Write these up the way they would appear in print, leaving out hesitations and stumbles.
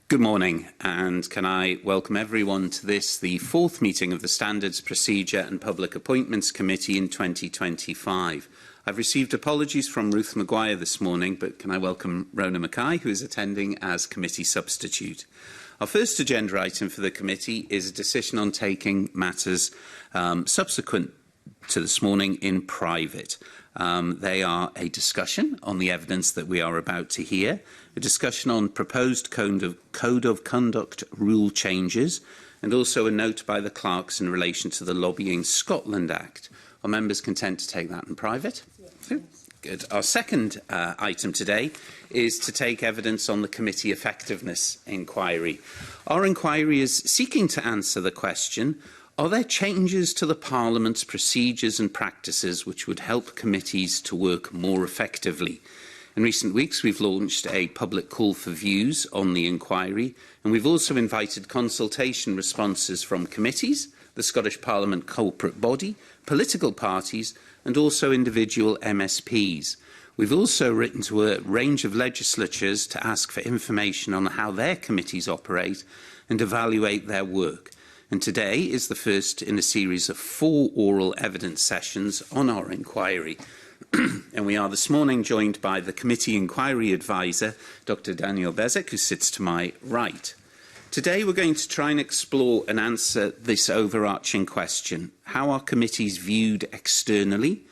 Good morning, and can I welcome everyone to this, the fourth meeting of the Standards, Procedure and Public Appointments Committee in 2025. I've received apologies from Ruth Maguire this morning, but can I welcome Rona Mackay, who is attending as committee substitute. Our first agenda item for the committee is a decision on taking matters subsequent to this morning in private. They are a discussion on the evidence that we are about to hear, a discussion on proposed code of conduct rule changes, and also a note by the clerks in relation to the Lobbying Scotland Act. Are members content to take that in private? Yes. Good. Our second item today is to take evidence on the committee effectiveness inquiry. Our inquiry is seeking to answer the question: are there changes to the Parliament's procedures and practices which would help committees to work more effectively? In recent weeks, we've launched a public call for views on the inquiry, and we've also invited consultation responses from committees, the Scottish Parliament corporate body, political parties, and also individual MSPs. We've also written to a range of legislatures to ask for information on how their committees operate and evaluate their work. And today is the first in a series of 4 oral evidence sessions on our inquiry. And we are this morning joined by the committee inquiry advisor, Dr. Daniel Bezek, who sits to my right. Today we're going to try and explore and answer this overarching question: how are committees viewed externally,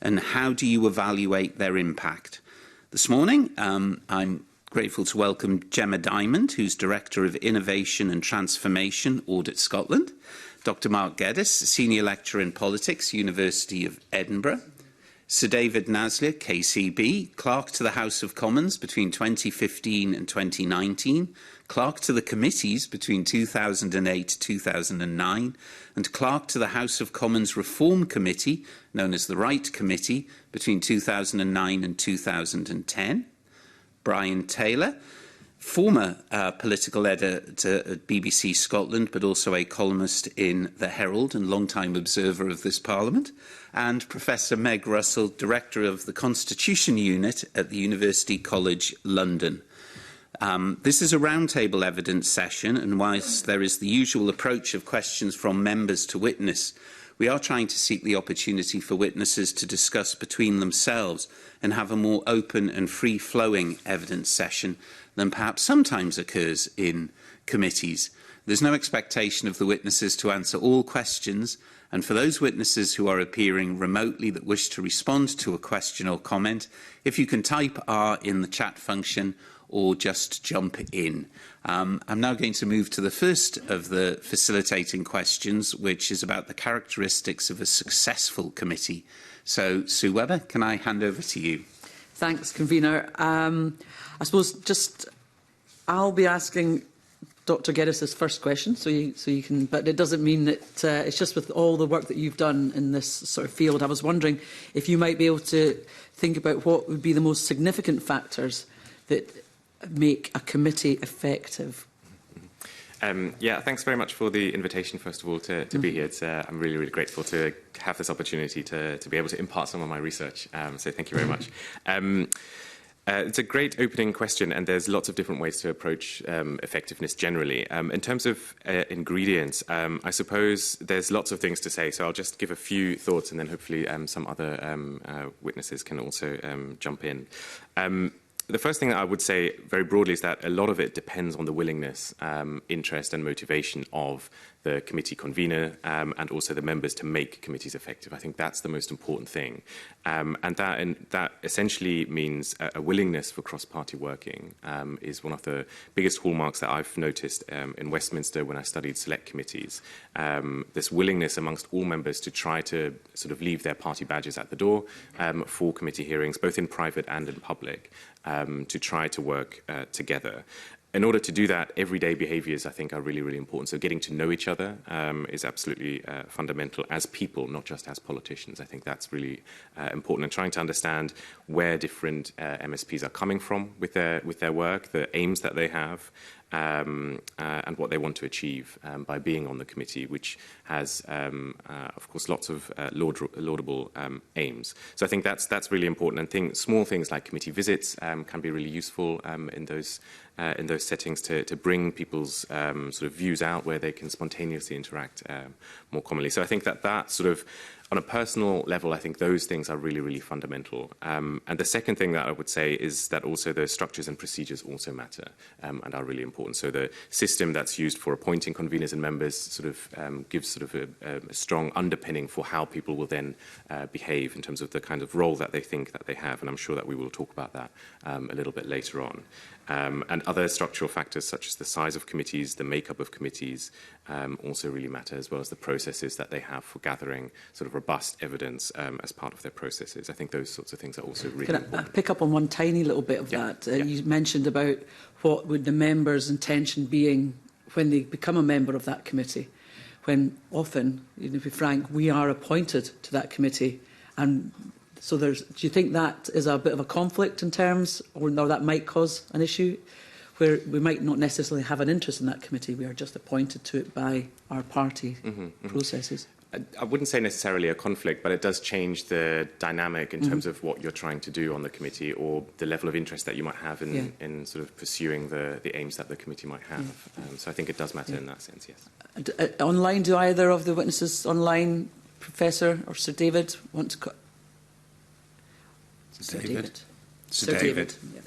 and how do you evaluate their impact? This morning, I'm grateful to welcome Gemma Diamond, who's Director of Innovation and Transformation, Audit Scotland, Dr. Mark Geddes, Senior Lecturer in Politics, University of Edinburgh, Sir David Naslia, KCB, Clerk to the House of Commons between 2015 and 2019, Clerk to the Committees between 2008-2009, and Clerk to the House of Commons Reform Committee, known as the Right Committee, between 2009 and 2010. Brian Taylor, former political editor at BBC Scotland, but also a columnist in The Herald and long-time observer of this Parliament, and Professor Meg Russell, Director of the Constitution Unit at the University College London. This is a roundtable evidence session, and whilst there is the usual approach of questions from members to witness, we are trying to seek the opportunity for witnesses to discuss between themselves and have a more open and free-flowing evidence session than perhaps sometimes occurs in committees. There's no expectation of the witnesses to answer all questions, and for those witnesses who are appearing remotely that wish to respond to a question or comment, if you can type R in the chat function or just jump in. I'm now going to move to the first of the facilitating questions, which is about the characteristics of a successful committee. So, Sue Webber, can I hand over to you? Thanks, Convener. I suppose I'll be asking Dr. Geddes' first question, so you can, but it doesn't mean that it's just with all the work that you've done in this sort of field. I was wondering if you might be able to think about what would be the most significant factors that make a committee effective. Yeah, thanks very much for the invitation, first of all, to be here. I'm really, really grateful to have this opportunity to be able to impart some of my research. So thank you very much. It's a great opening question, and there's lots of different ways to approach effectiveness generally. In terms of ingredients, I suppose there's lots of things to say, so I'll just give a few thoughts, and then hopefully some other witnesses can also jump in. The first thing that I would say very broadly is that a lot of it depends on the willingness, interest and motivation of the committee convener and also the members to make committees effective. I think that's the most important thing. And that essentially means a willingness for cross-party working is one of the biggest hallmarks that I've noticed in Westminster when I studied select committees. This willingness amongst all members to try to sort of leave their party badges at the door for committee hearings, both in private and in public, to try to work together. In order to do that, everyday behaviours, I think, are really, really important. So getting to know each other is absolutely fundamental as people, not just as politicians. I think that's really important. And trying to understand where different MSPs are coming from with their work, the aims that they have, and what they want to achieve by being on the committee, which has, of course, lots of laudable aims. So I think that's really important. And small things like committee visits can be really useful in those settings to bring people's sort of views out where they can spontaneously interact more commonly. So I think that sort of, on a personal level, I think those things are really, really fundamental. And the second thing that I would say is that also the structures and procedures also matter and are really important. So the system that's used for appointing conveners and members sort of gives sort of a strong underpinning for how people will then behave in terms of the kind of role that they think that they have. And I'm sure that we will talk about that a little bit later on. And other structural factors such as the size of committees, the makeup of committees also really matter, as well as the processes that they have for gathering sort of robust evidence as part of their processes. I think those sorts of things are also really important. Can I pick up on one tiny little bit of that? You mentioned about what would the members' intention being when they become a member of that committee, when often, to be frank, we are appointed to that committee. And so do you think that is a bit of a conflict in terms, or no, that might cause an issue where we might not necessarily have an interest in that committee, we are just appointed to it by our party processes? I wouldn't say necessarily a conflict, but it does change the dynamic in terms of what you're trying to do on the committee, or the level of interest that you might have in sort of pursuing the aims that the committee might have. So I think it does matter in that sense, yes. Online, do either of the witnesses online, Professor or Sir David, want to... Sir David. Sir David. Yeah.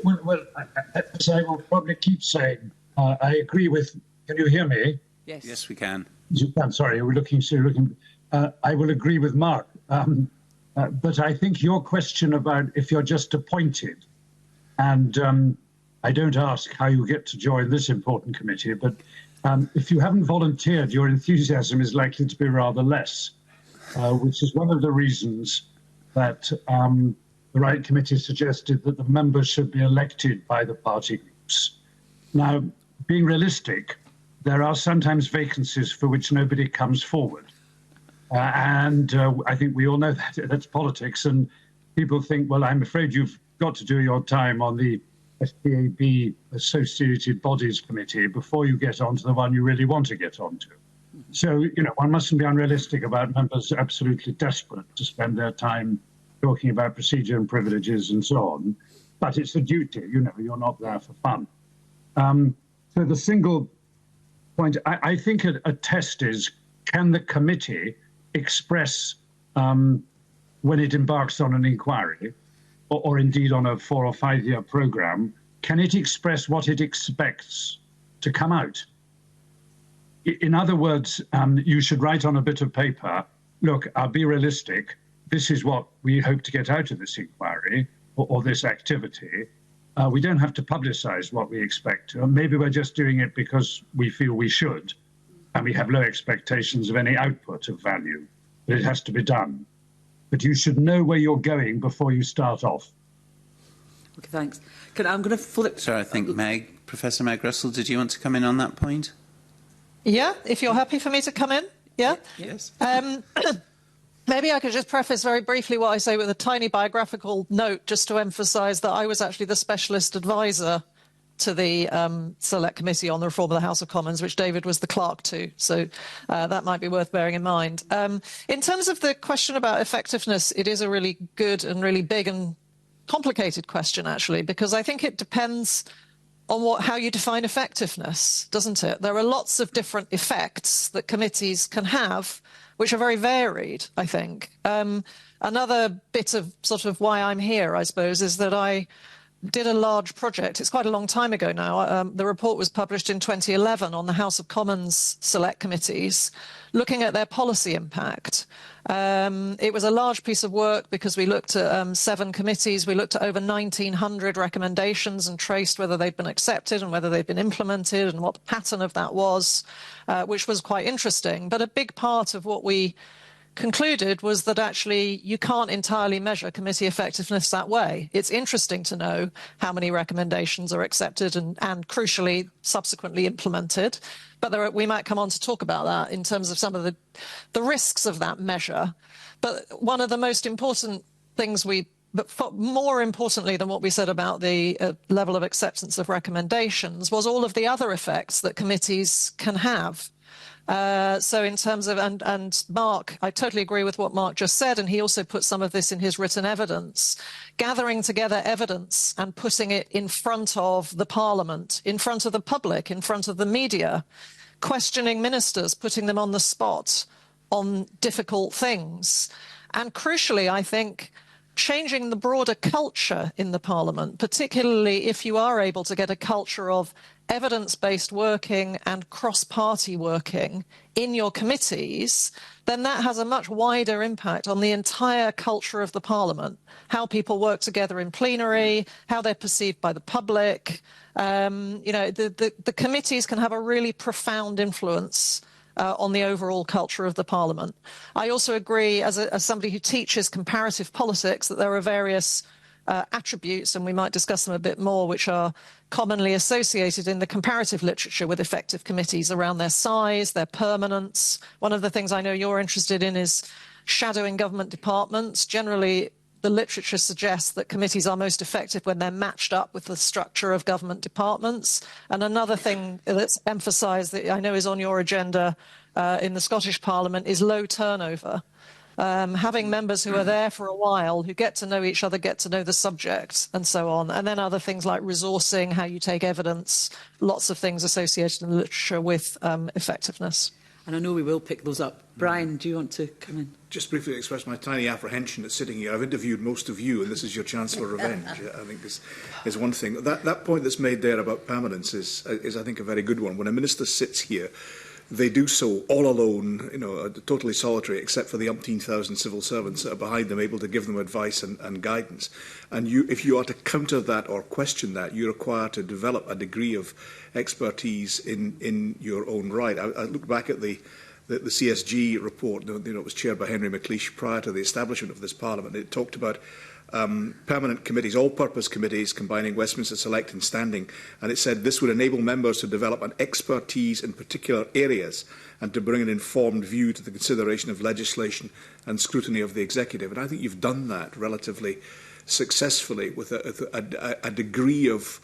Well, as I will probably keep saying, I agree with... Can you hear me? Yes. Yes, we can. I'm sorry, we're looking. I will agree with Mark, but I think your question about if you're just appointed, and I don't ask how you get to join this important committee, but if you haven't volunteered, your enthusiasm is likely to be rather less, which is one of the reasons that the Right Committee suggested that the members should be elected by the party groups. Now, being realistic, there are sometimes vacancies for which nobody comes forward. And I think we all know that that's politics. And people think, well, I'm afraid you've got to do your time on the SPAB Associated Bodies Committee before you get onto the one you really want to get onto. So, one mustn't be unrealistic about members absolutely desperate to spend their time talking about procedure and privileges and so on. But it's a duty, you're not there for fun. So the single point, I think a test is, can the committee express, when it embarks on an inquiry, or indeed on a 4 or 5 year programme, can it express what it expects to come out? In other words, you should write on a bit of paper, look, I'll be realistic, this is what we hope to get out of this inquiry or this activity. We don't have to publicise what we expect to. Maybe we're just doing it because we feel we should, and we have low expectations of any output of value, but it has to be done. But you should know where you're going before you start off. Okay, thanks. I'm going to flip... Sorry, I think Professor Meg Russell, did you want to come in on that point? Yeah, if you're happy for me to come in. Yeah? Yes. Maybe I could just preface very briefly what I say with a tiny biographical note, just to emphasise that I was actually the specialist advisor to the Select Committee on the Reform of the House of Commons, which David was the clerk to. So that might be worth bearing in mind. In terms of the question about effectiveness, it is a really good and really big and complicated question, actually, because I think it depends on how you define effectiveness, doesn't it? There are lots of different effects that committees can have, which are very varied, I think. Another bit of sort of why I'm here, I suppose, is that I did a large project. It's quite a long time ago now. The report was published in 2011 on the House of Commons Select Committees, looking at their policy impact. It was a large piece of work because we looked at 7 committees. We looked at over 1,900 recommendations and traced whether they'd been accepted and whether they'd been implemented and what the pattern of that was, which was quite interesting. But a big part of what we concluded was that actually you can't entirely measure committee effectiveness that way. It's interesting to know how many recommendations are accepted and crucially subsequently implemented. But we might come on to talk about that in terms of some of the risks of that measure. But one of the most important things we but more importantly than what we said about the level of acceptance of recommendations was all of the other effects that committees can have. So in terms of, and Mark, I totally agree with what Mark just said, and he also put some of this in his written evidence, gathering together evidence and putting it in front of the Parliament, in front of the public, in front of the media, questioning ministers, putting them on the spot on difficult things. And crucially, I think, changing the broader culture in the Parliament, particularly if you are able to get a culture of evidence-based working and cross-party working in your committees, then that has a much wider impact on the entire culture of the Parliament, how people work together in plenary, how they're perceived by the public. The committees can have a really profound influence on the overall culture of the Parliament. I also agree, as somebody who teaches comparative politics, that there are various attributes, and we might discuss them a bit more, which are commonly associated in the comparative literature with effective committees around their size, their permanence. One of the things I know you're interested in is shadowing government departments. Generally, the literature suggests that committees are most effective when they're matched up with the structure of government departments. And another thing that's emphasised that I know is on your agenda in the Scottish Parliament is low turnover. Having members who are there for a while, who get to know each other, get to know the subject, and so on. And then other things like resourcing, how you take evidence, lots of things associated in the literature with effectiveness. And I know we will pick those up. Brian, do you want to come in? Just briefly express my tiny apprehension at sitting here. I've interviewed most of you, and this is your chance for revenge. I think is one thing. That point that's made there about permanence is I think, a very good one. When a minister sits here, they do so all alone, totally solitary, except for the umpteen thousand civil servants that are behind them, able to give them advice and guidance. And if you are to counter that or question that, you require to develop a degree of expertise in your own right. I look back at the CSG report. It was chaired by Henry McLeish prior to the establishment of this Parliament. It talked about permanent committees, all-purpose committees combining Westminster Select and Standing, and it said this would enable members to develop an expertise in particular areas and to bring an informed view to the consideration of legislation and scrutiny of the executive. And I think you've done that relatively successfully with a degree of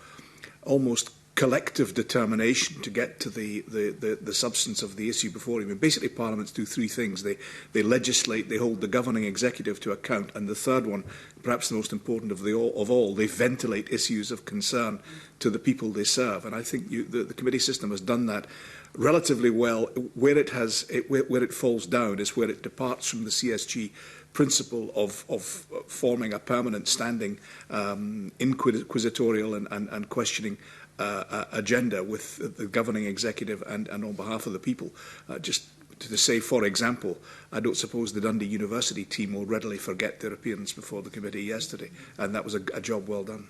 almost collective determination to get to the substance of the issue before you. I mean, basically, parliaments do three things. They legislate, they hold the governing executive to account, and the third one, perhaps the most important of all, they ventilate issues of concern to the people they serve. And I think the committee system has done that relatively well. Where it falls down is where it departs from the CSG principle of forming a permanent standing inquisitorial and questioning agenda with the governing executive and on behalf of the people. Just to say, for example, I don't suppose the Dundee University team will readily forget their appearance before the committee yesterday, and that was a job well done.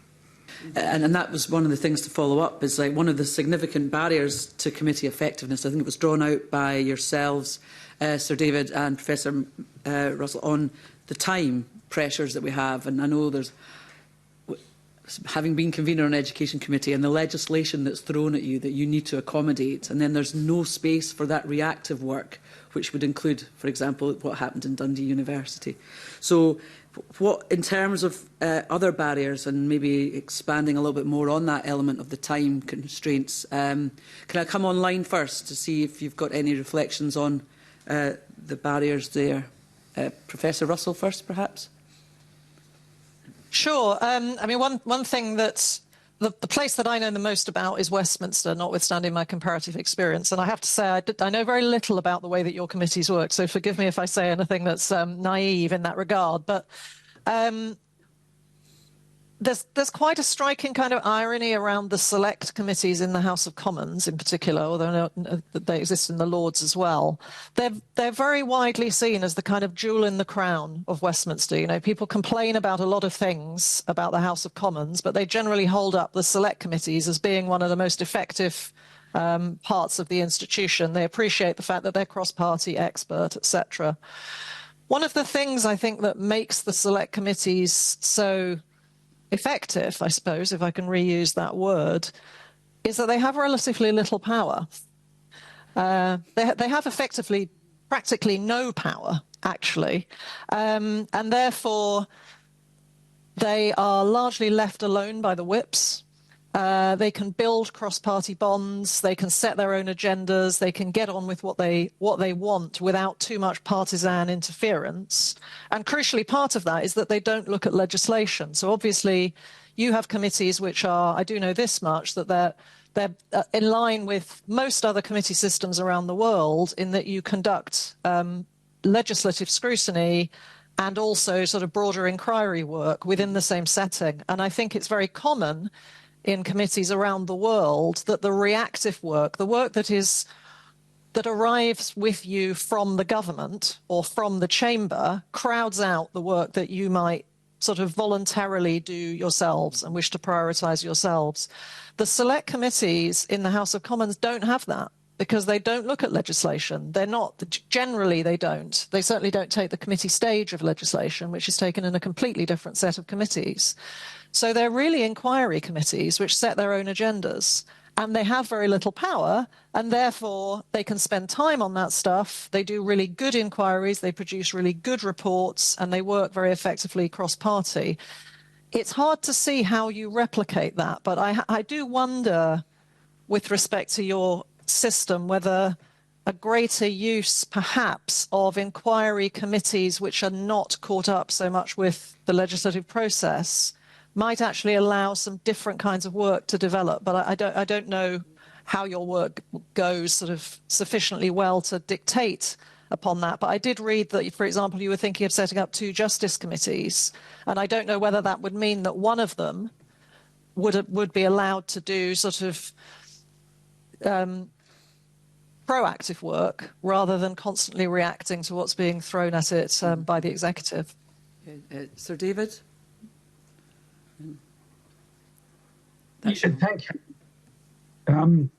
And that was one of the things to follow up, is like one of the significant barriers to committee effectiveness. I think it was drawn out by yourselves, Sir David and Professor Russell, on the time pressures that we have. And I know there's, having been convener on Education Committee, and the legislation that's thrown at you that you need to accommodate, and then there's no space for that reactive work, which would include, for example, what happened in Dundee University. So what, in terms of other barriers, and maybe expanding a little bit more on that element of the time constraints, can I come online first to see if you've got any reflections on the barriers there? Professor Russell first, perhaps? Sure. I mean, one thing that's the place that I know the most about is Westminster, notwithstanding my comparative experience. And I have to say, I know very little about the way that your committees work, so forgive me if I say anything that's naive in that regard. But there's quite a striking kind of irony around the select committees in the House of Commons in particular, although they exist in the Lords as well. They're very widely seen as the kind of jewel in the crown of Westminster. You know, people complain about a lot of things about the House of Commons, but they generally hold up the select committees as being one of the most effective parts of the institution. They appreciate the fact that they're cross-party, expert, etc. One of the things I think that makes the select committees so effective, I suppose, if I can reuse that word, is that they have relatively little power. They have effectively practically no power, actually, and therefore They are largely left alone by the whips. They can build cross-party bonds. They can set their own agendas. They can get on with what they want without too much partisan interference. And crucially, part of that is that they don't look at legislation. So obviously, you have committees which are, I do know this much, that they're in line with most other committee systems around the world in that you conduct legislative scrutiny and also sort of broader inquiry work within the same setting. And I think it's very common in committees around the world that the reactive work, the work that arrives with you from the government or from the chamber, crowds out the work that you might sort of voluntarily do yourselves and wish to prioritise yourselves. The select committees in the House of Commons don't have that because they don't look at legislation. They're not, generally they don't. They certainly don't take the committee stage of legislation, which is taken in a completely different set of committees. So they're really inquiry committees which set their own agendas, and they have very little power, and therefore they can spend time on that stuff. They do really good inquiries, they produce really good reports, and they work very effectively cross-party. It's hard to see how you replicate that, but I do wonder, with respect to your system, whether a greater use perhaps of inquiry committees which are not caught up so much with the legislative process might actually allow some different kinds of work to develop. But I don't know how your work goes sort of sufficiently well to dictate upon that. But I did read that, for example, you were thinking of setting up 2 justice committees. And I don't know whether that would mean that one of them would be allowed to do sort of proactive work rather than constantly reacting to what's being thrown at it by the executive. Sir David? Thank you.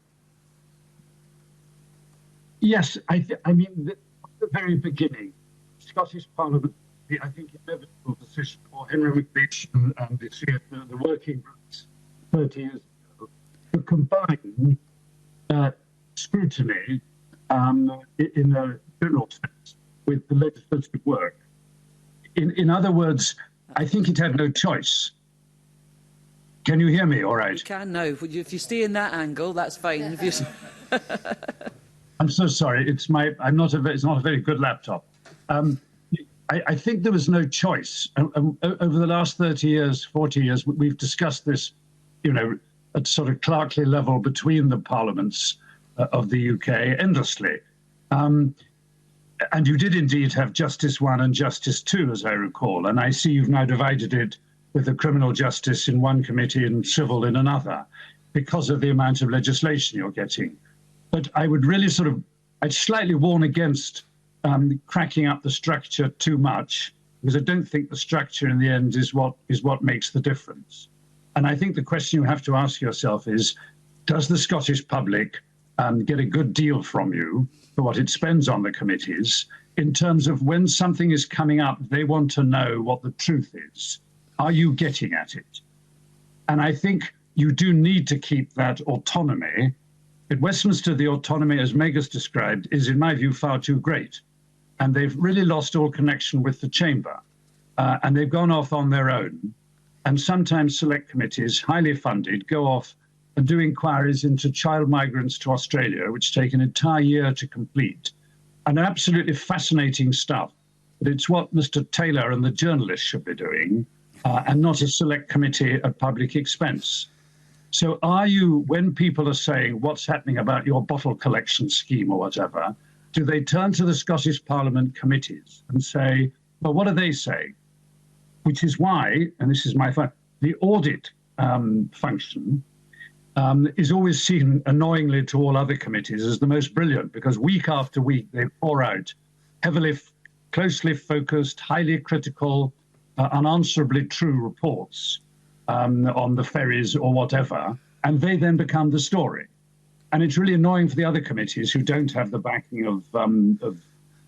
Yes, I mean, at the very beginning, Scottish Parliament, I think, inevitable decision for Henry McLeish and the working groups 30 years ago to combine scrutiny in a general sense with the legislative work. In other words, I think it had no choice. Can you hear me all right? You can now. If you stay in that angle, that's fine. If you... I'm so sorry. It's not a very good laptop. I think there was no choice. Over the last 30 years, 40 years, we've discussed this, at sort of clerkly level between the parliaments of the UK endlessly. And you did indeed have Justice 1 and Justice 2, as I recall. And I see you've now divided it with the criminal justice in one committee and civil in another because of the amount of legislation you're getting. But I would really I'd slightly warn against cracking up the structure too much, because I don't think the structure in the end is what makes the difference. And I think the question you have to ask yourself is, does the Scottish public get a good deal from you for what it spends on the committees in terms of when something is coming up, they want to know what the truth is. Are you getting at it? And I think you do need to keep that autonomy. At Westminster, the autonomy, as Meg has described, is, in my view, far too great. And they've really lost all connection with the chamber. And they've gone off on their own. And sometimes select committees, highly funded, go off and do inquiries into child migrants to Australia, which take an entire year to complete. And absolutely fascinating stuff. But it's what Mr. Taylor and the journalists should be doing, and not a select committee at public expense. So are you, when people are saying what's happening about your bottle collection scheme or whatever, do they turn to the Scottish Parliament committees and say, well, what are they saying? Which is why, and this is my fault, the audit function is always seen annoyingly to all other committees as the most brilliant, because week after week they pour out heavily, closely focused, highly critical, unanswerably true reports on the ferries or whatever, and they then become the story. And it's really annoying for the other committees who don't have the backing of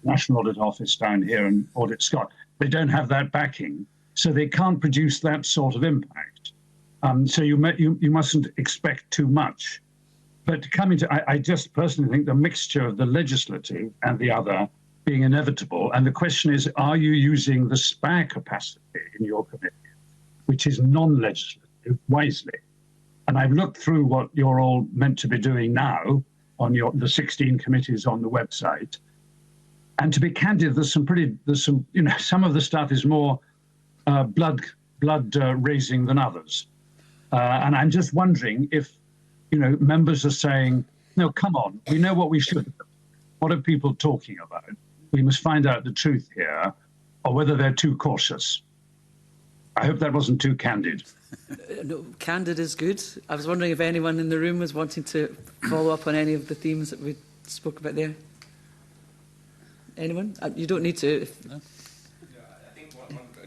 National Audit Office down here and Audit Scot. They don't have that backing, so they can't produce that sort of impact. So you mustn't expect too much. But coming to, I just personally think the mixture of the legislative and the other being inevitable. And the question is, are you using the spare capacity in your committee which is non-legislative, wisely. And I've looked through what you're all meant to be doing now on the 16 committees on the website. And to be candid, there's some, some of the stuff is more blood raising than others. And I'm just wondering if, members are saying, no, come on, we know what we should do. What are people talking about? We must find out the truth here, or whether they're too cautious. I hope that wasn't too candid. No, candid is good. I was wondering if anyone in the room was wanting to follow up on any of the themes that we spoke about there. Anyone? You don't need to. No.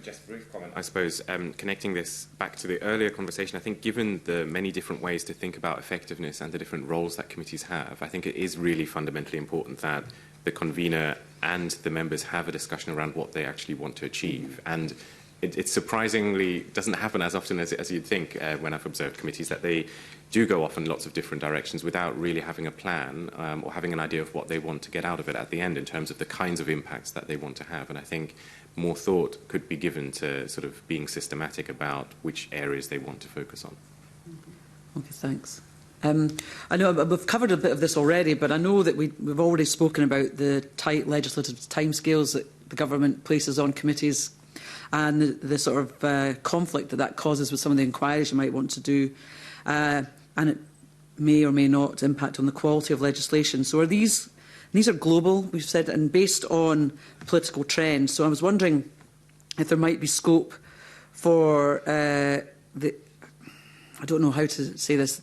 Just a brief comment. I suppose connecting this back to the earlier conversation, I think given the many different ways to think about effectiveness and the different roles that committees have, I think it is really fundamentally important that the convener and the members have a discussion around what they actually want to achieve. And it surprisingly doesn't happen as often as you'd think when I've observed committees, that they do go off in lots of different directions without really having a plan or having an idea of what they want to get out of it at the end in terms of the kinds of impacts that they want to have. And I think more thought could be given to sort of being systematic about which areas they want to focus on. Okay, thanks. I know we've covered a bit of this already, but I know that we've already spoken about the tight legislative timescales that the government places on committees and the sort of conflict that causes with some of the inquiries you might want to do. And it may or may not impact on the quality of legislation. So these are global, we've said, and based on political trends. So I was wondering if there might be scope for I don't know how to say this.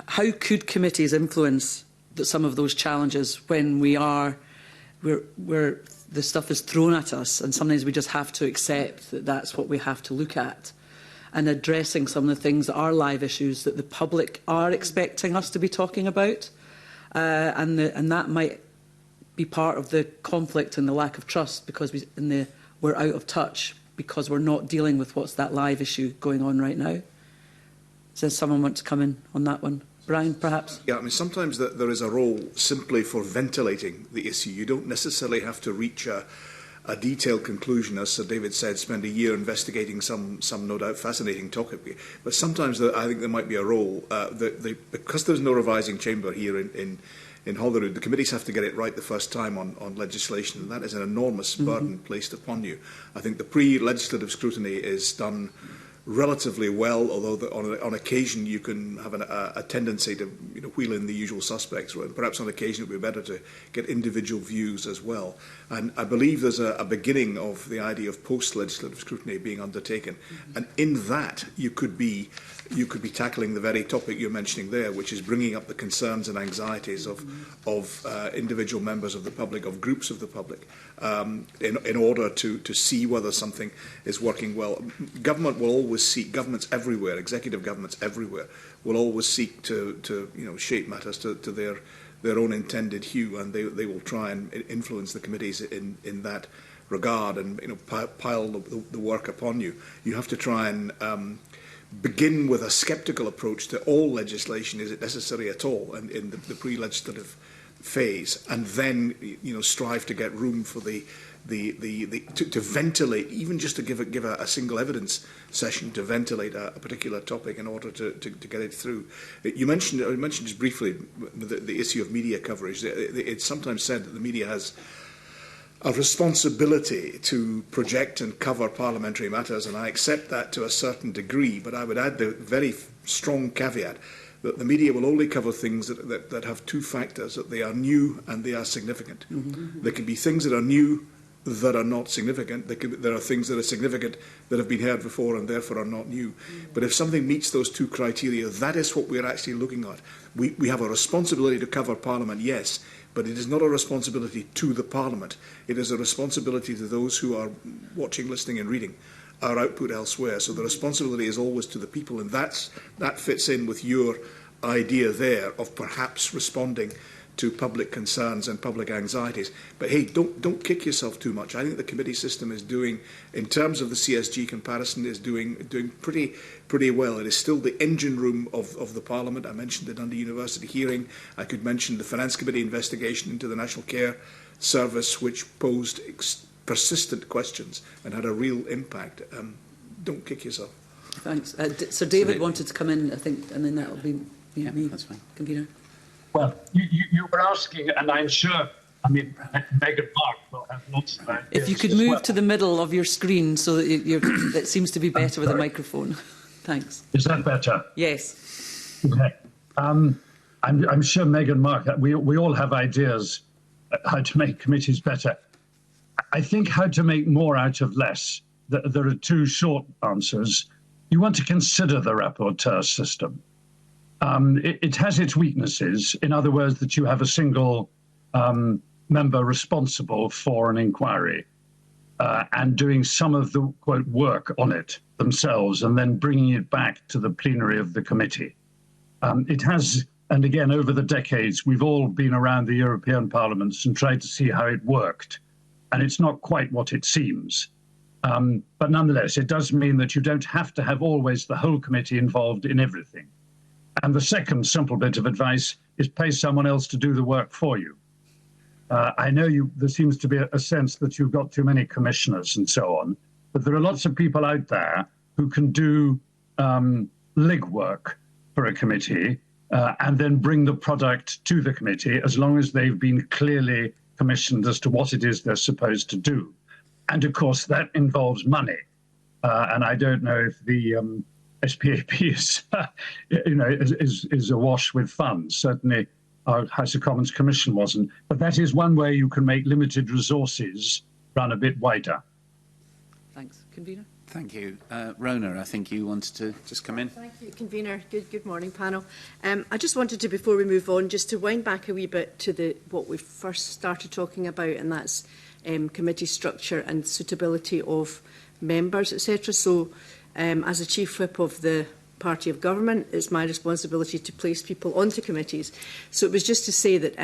How could committees influence some of those challenges when where the stuff is thrown at us, and sometimes we just have to accept that that's what we have to look at, and addressing some of the things that are live issues that the public are expecting us to be talking about, and that might be part of the conflict and the lack of trust because we're out of touch because we're not dealing with what's that live issue going on right now. Does someone want to come in on that one? Brian, perhaps? Yeah, I mean, sometimes there is a role simply for ventilating the issue. You don't necessarily have to reach a detailed conclusion, as Sir David said, spend a year investigating some no doubt fascinating topic. But sometimes I think there might be a role, because there's no revising chamber here in Holyrood, the committees have to get it right the first time on legislation, and that is an enormous burden placed upon you. I think the pre-legislative scrutiny is done relatively well, although on occasion you can have a tendency to wheel in the usual suspects. Perhaps on occasion it would be better to get individual views as well. And I believe there's a beginning of the idea of post-legislative scrutiny being undertaken. And in that you could be tackling the very topic you're mentioning there, which is bringing up the concerns and anxieties of individual members of the public, of groups of the public, in order to see whether something is working well. Government will always seek, governments everywhere, executive governments everywhere, will always seek to shape matters to their own intended hue, and they will try and influence the committees in that regard, and pile the work upon you. You have to try and begin with a sceptical approach to all legislation. Is it necessary at all? And in the pre-legislative phase, and then strive to get room for to ventilate, even just to give a single evidence session to ventilate a particular topic in order to get it through. You mentioned just briefly the issue of media coverage. It's sometimes said that the media has a responsibility to project and cover parliamentary matters, and I accept that to a certain degree, but I would add the very strong caveat that the media will only cover things that have two factors, that they are new and they are significant. There can be things that are new that are not significant. There are things that are significant that have been heard before and therefore are not new. But if something meets those two criteria, that is what we're actually looking at. We have a responsibility to cover Parliament, yes, but it is not a responsibility to the Parliament. It is a responsibility to those who are watching, listening and reading our output elsewhere. So the responsibility is always to the people, and that fits in with your idea there of perhaps responding to public concerns and public anxieties. But hey, don't kick yourself too much. I think the committee system is doing, in terms of the CSG comparison, is doing pretty well. It is still the engine room of the Parliament. I mentioned the Dundee University hearing. I could mention the Finance Committee investigation into the National Care Service, which posed persistent questions and had a real impact. Don't kick yourself. Thanks. So David wanted to come in, I think, and then that will be me, that's fine. convener. Well, you were asking, and I'm sure, I mean, Meg and Mark will have lots of ideas. If you could move to the middle of your screen so that it seems to be better with a microphone. Thanks. Is that better? Yes. Okay. I'm sure Meg and Mark, we all have ideas how to make committees better. I think how to make more out of less. There are two short answers. You want to consider the rapporteur system. It has its weaknesses. In other words, that you have a single member responsible for an inquiry and doing some of the quote work on it themselves and then bringing it back to the plenary of the committee. It has, and again, over the decades, we've all been around the European parliaments and tried to see how it worked. And it's not quite what it seems. But nonetheless, it does mean that you don't have to have always the whole committee involved in everything. And the second simple bit of advice is pay someone else to do the work for you. I know there seems to be a sense that you've got too many commissioners and so on, but there are lots of people out there who can do legwork for a committee and then bring the product to the committee as long as they've been clearly commissioned as to what it is they're supposed to do. And of course, that involves money. And I don't know if the SPAP is awash with funds. Certainly, our House of Commons Commission wasn't. But that is one way you can make limited resources run a bit wider. Thanks. Convener? Thank you. Rona, I think you wanted to just come in. Thank you, Convener. Good morning, panel. I just wanted to, before we move on, just to wind back a wee bit to what we first started talking about, and that's committee structure and suitability of members, etc. So, as a Chief Whip of the Party of Government, it's my responsibility to place people onto committees. So it was just to say that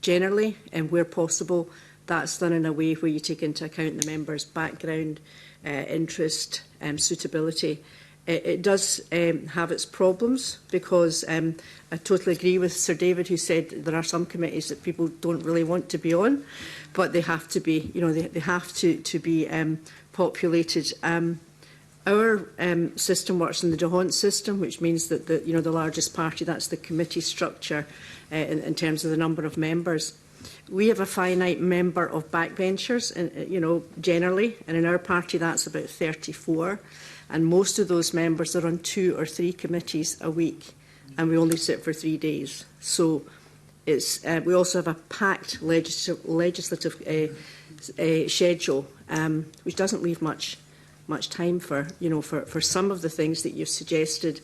generally, and where possible, that's done in a way where you take into account the members' background, interest, suitability. It does have its problems because I totally agree with Sir David, who said there are some committees that people don't really want to be on, but they have to be, they have to be populated. Our system works in the D'Hondt system, which means that the largest party, that's the committee structure in terms of the number of members. We have a finite member of backbenchers, generally, and in our party that's about 34. And most of those members are on 2 or 3 committees a week, and we only sit for 3 days. So we also have a packed legislative schedule, which doesn't leave much time for some of the things that you've suggested.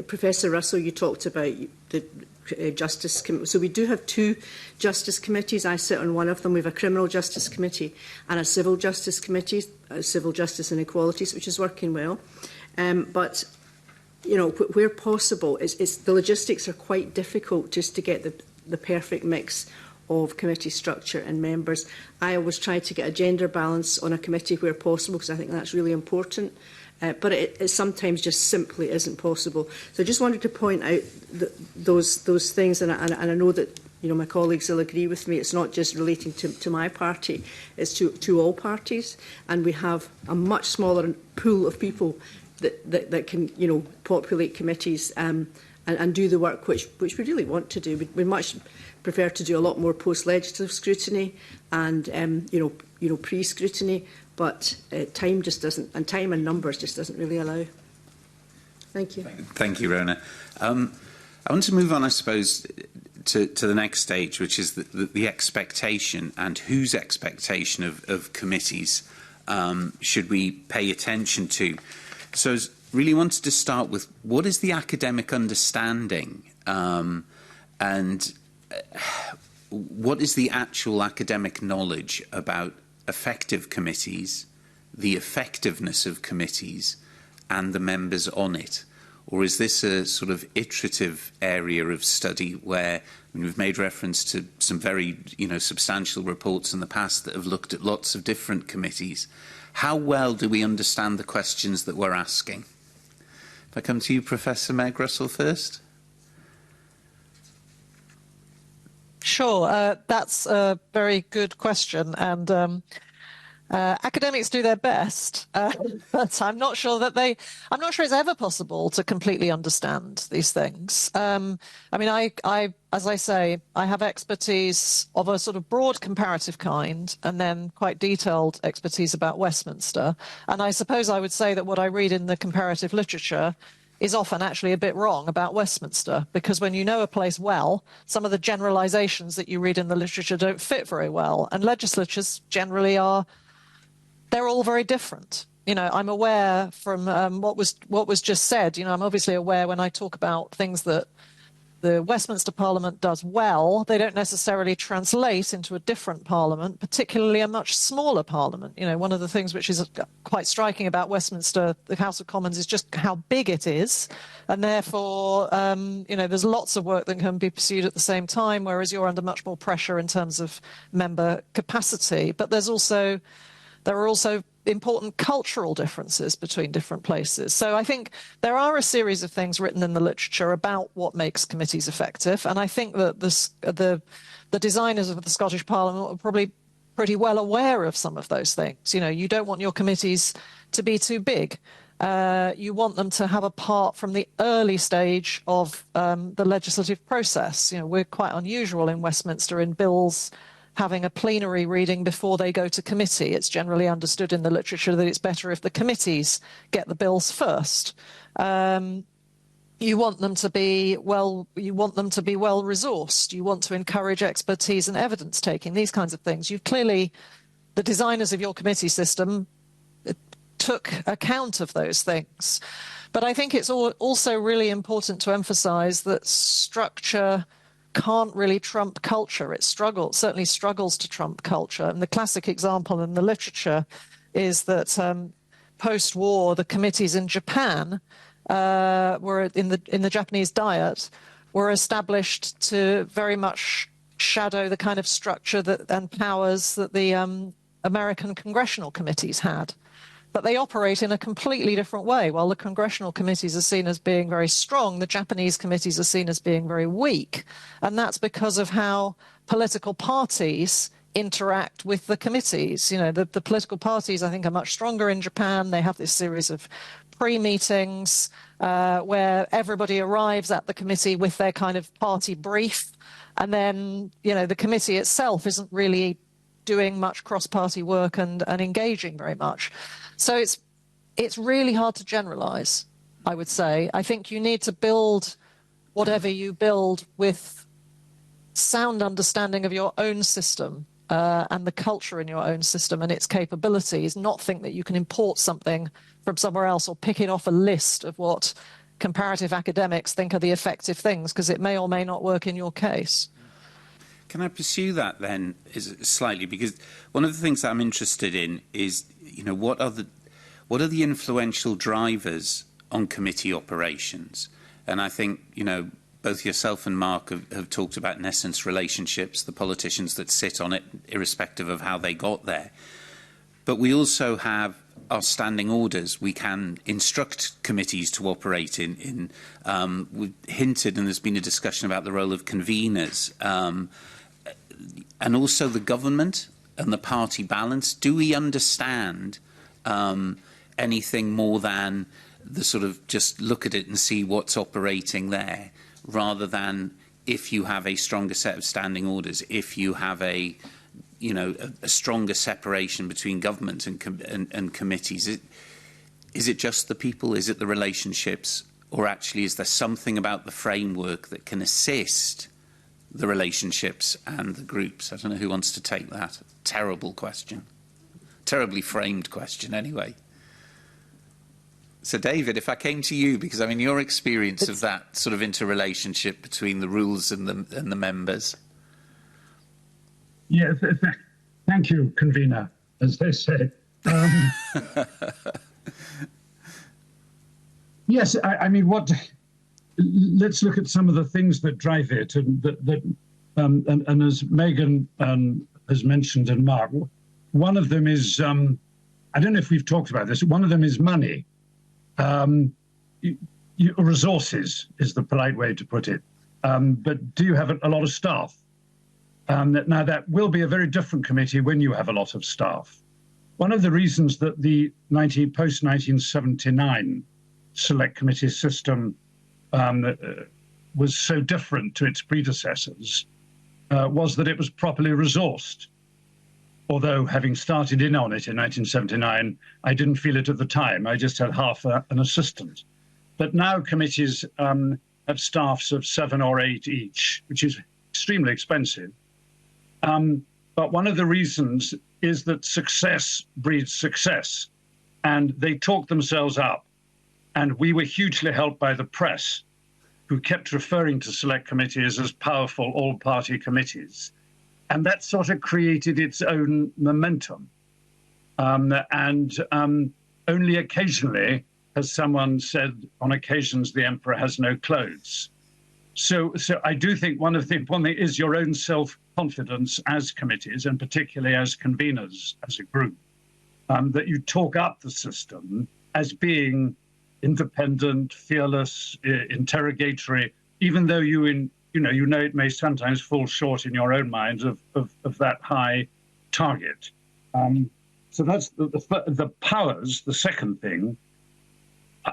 Professor Russell, you talked about the Justice Committee. So we do have 2 Justice Committees. I sit on one of them. We have a Criminal Justice Committee and a Civil Justice Committee, Civil Justice and Equalities, which is working well. But, where possible, the logistics are quite difficult just to get the perfect mix of committee structure and members. I always try to get a gender balance on a committee where possible, because I think that's really important. But it sometimes just simply isn't possible. So I just wanted to point out those things, and I know that my colleagues will agree with me. It's not just relating to my party; it's to all parties, and we have a much smaller pool of people that can populate committees and do the work which we really want to do. We much prefer to do a lot more post-legislative scrutiny and pre-scrutiny. But time just doesn't, and time and numbers just doesn't really allow. Thank you. Thank you, Rona. I want to move on, I suppose, to the next stage, which is the expectation and whose expectation of committees should we pay attention to. So I really wanted to start with what is the academic understanding and what is the actual academic knowledge about effective committees, the effectiveness of committees, and the members on it? Or is this a sort of iterative area of study where we've made reference to some very substantial reports in the past that have looked at lots of different committees? How well do we understand the questions that we're asking? If I come to you, Professor Meg Russell, first. Sure, that's a very good question, and Academics do their best, but I'm not sure it's ever possible to completely understand these things. I mean, as I say, I have expertise of a sort of broad comparative kind and then quite detailed expertise about Westminster. And I suppose I would say that what I read in the comparative literature is often actually a bit wrong about Westminster, because when you know a place well, some of the generalizations that you read in the literature don't fit very well. And legislatures generally they're all very different. You know, I'm aware from what was just said, you know, I'm obviously aware when I talk about things that the Westminster Parliament does well, they don't necessarily translate into a different Parliament, particularly a much smaller Parliament. You know, one of the things which is quite striking about Westminster, the House of Commons, is just how big it is. And therefore, you know, there's lots of work that can be pursued at the same time, whereas you're under much more pressure in terms of member capacity. But there are also important cultural differences between different places. So I think there are a series of things written in the literature about what makes committees effective. And I think that the designers of the Scottish Parliament were probably pretty well aware of some of those things. You know, you don't want your committees to be too big. You want them to have a part from the early stage of the legislative process. You know, we're quite unusual in Westminster in bills having a plenary reading before they go to committee. It's generally understood in the literature that it's better if the committees get the bills first. You want them to be well resourced. You want to encourage expertise and evidence taking, these kinds of things. You've clearly, the designers of your committee system took account of those things. But I think it's also really important to emphasize that structure can't really trump culture. It certainly struggles to trump culture. And the classic example in the literature is that post-war, the committees in Japan were in the Japanese Diet were established to very much shadow the kind of structure and powers that the American congressional committees had. But they operate in a completely different way. While the congressional committees are seen as being very strong, the Japanese committees are seen as being very weak. And that's because of how political parties interact with the committees. You know, the political parties, I think, are much stronger in Japan. They have this series of pre-meetings where everybody arrives at the committee with their kind of party brief. And then, you know, the committee itself isn't really doing much cross-party work and engaging very much. So it's really hard to generalize, I would say. I think you need to build whatever you build with sound understanding of your own system and the culture in your own system and its capabilities, not think that you can import something from somewhere else or pick it off a list of what comparative academics think are the effective things, because it may or may not work in your case. Can I pursue that then slightly? Because one of the things that I'm interested in is, you know, what are the influential drivers on committee operations? And I think, you know, both yourself and Mark have talked about, in essence, relationships, the politicians that sit on it, irrespective of how they got there. But we also have our standing orders. We can instruct committees to operate in. We've hinted, and there's been a discussion about the role of conveners. And also the government and the party balance. Do we understand anything more than the sort of just look at it and see what's operating there, rather than if you have a stronger set of standing orders, if you have a stronger separation between government and committees? Is it just the people? Is it the relationships? Or actually is there something about the framework that can assist the relationships and the groups? I don't know who wants to take that. Terrible question. Terribly framed question, anyway. So, David, if I came to you, because, I mean, your experience of that sort of interrelationship between the rules and the members. Yes, thank you, convener, as they say. Yes, I mean, let's look at some of the things that drive it, and as Megan has mentioned, and Mark, one of them is, I don't know if we've talked about this, one of them is money. Resources is the polite way to put it. But do you have a lot of staff? Now, that will be a very different committee when you have a lot of staff. one of the reasons that the post-1979 Select Committee system was so different to its predecessors was that it was properly resourced. Although, having started in on it in 1979, I didn't feel it at the time. I just had half an assistant. But now committees have staffs of 7 or 8 each, which is extremely expensive. But one of the reasons is that success breeds success, and they talk themselves up. And we were hugely helped by the press, who kept referring to select committees as powerful all-party committees. And that sort of created its own momentum. Only occasionally has someone said, on occasions, the emperor has no clothes. So I do think one of the important things is your own self-confidence as committees, and particularly as conveners, as a group, that you talk up the system as being independent, fearless, interrogatory, even though you know it may sometimes fall short in your own minds of that high target. So that's the powers. The second thing,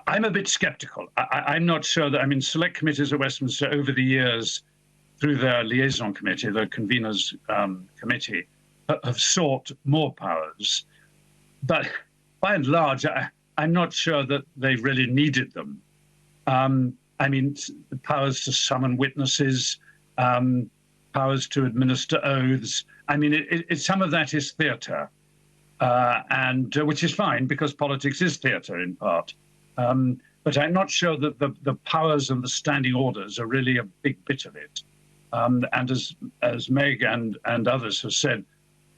I'm a bit skeptical. I'm not sure that, I mean, select committees at Westminster over the years, through their liaison committee, the conveners committee, have sought more powers. But by and large, I'm not sure that they really needed them. I mean, the powers to summon witnesses, powers to administer oaths. I mean, some of that is theatre, and which is fine because politics is theatre in part. But I'm not sure that the powers and the standing orders are really a big bit of it. And as Meg and others have said,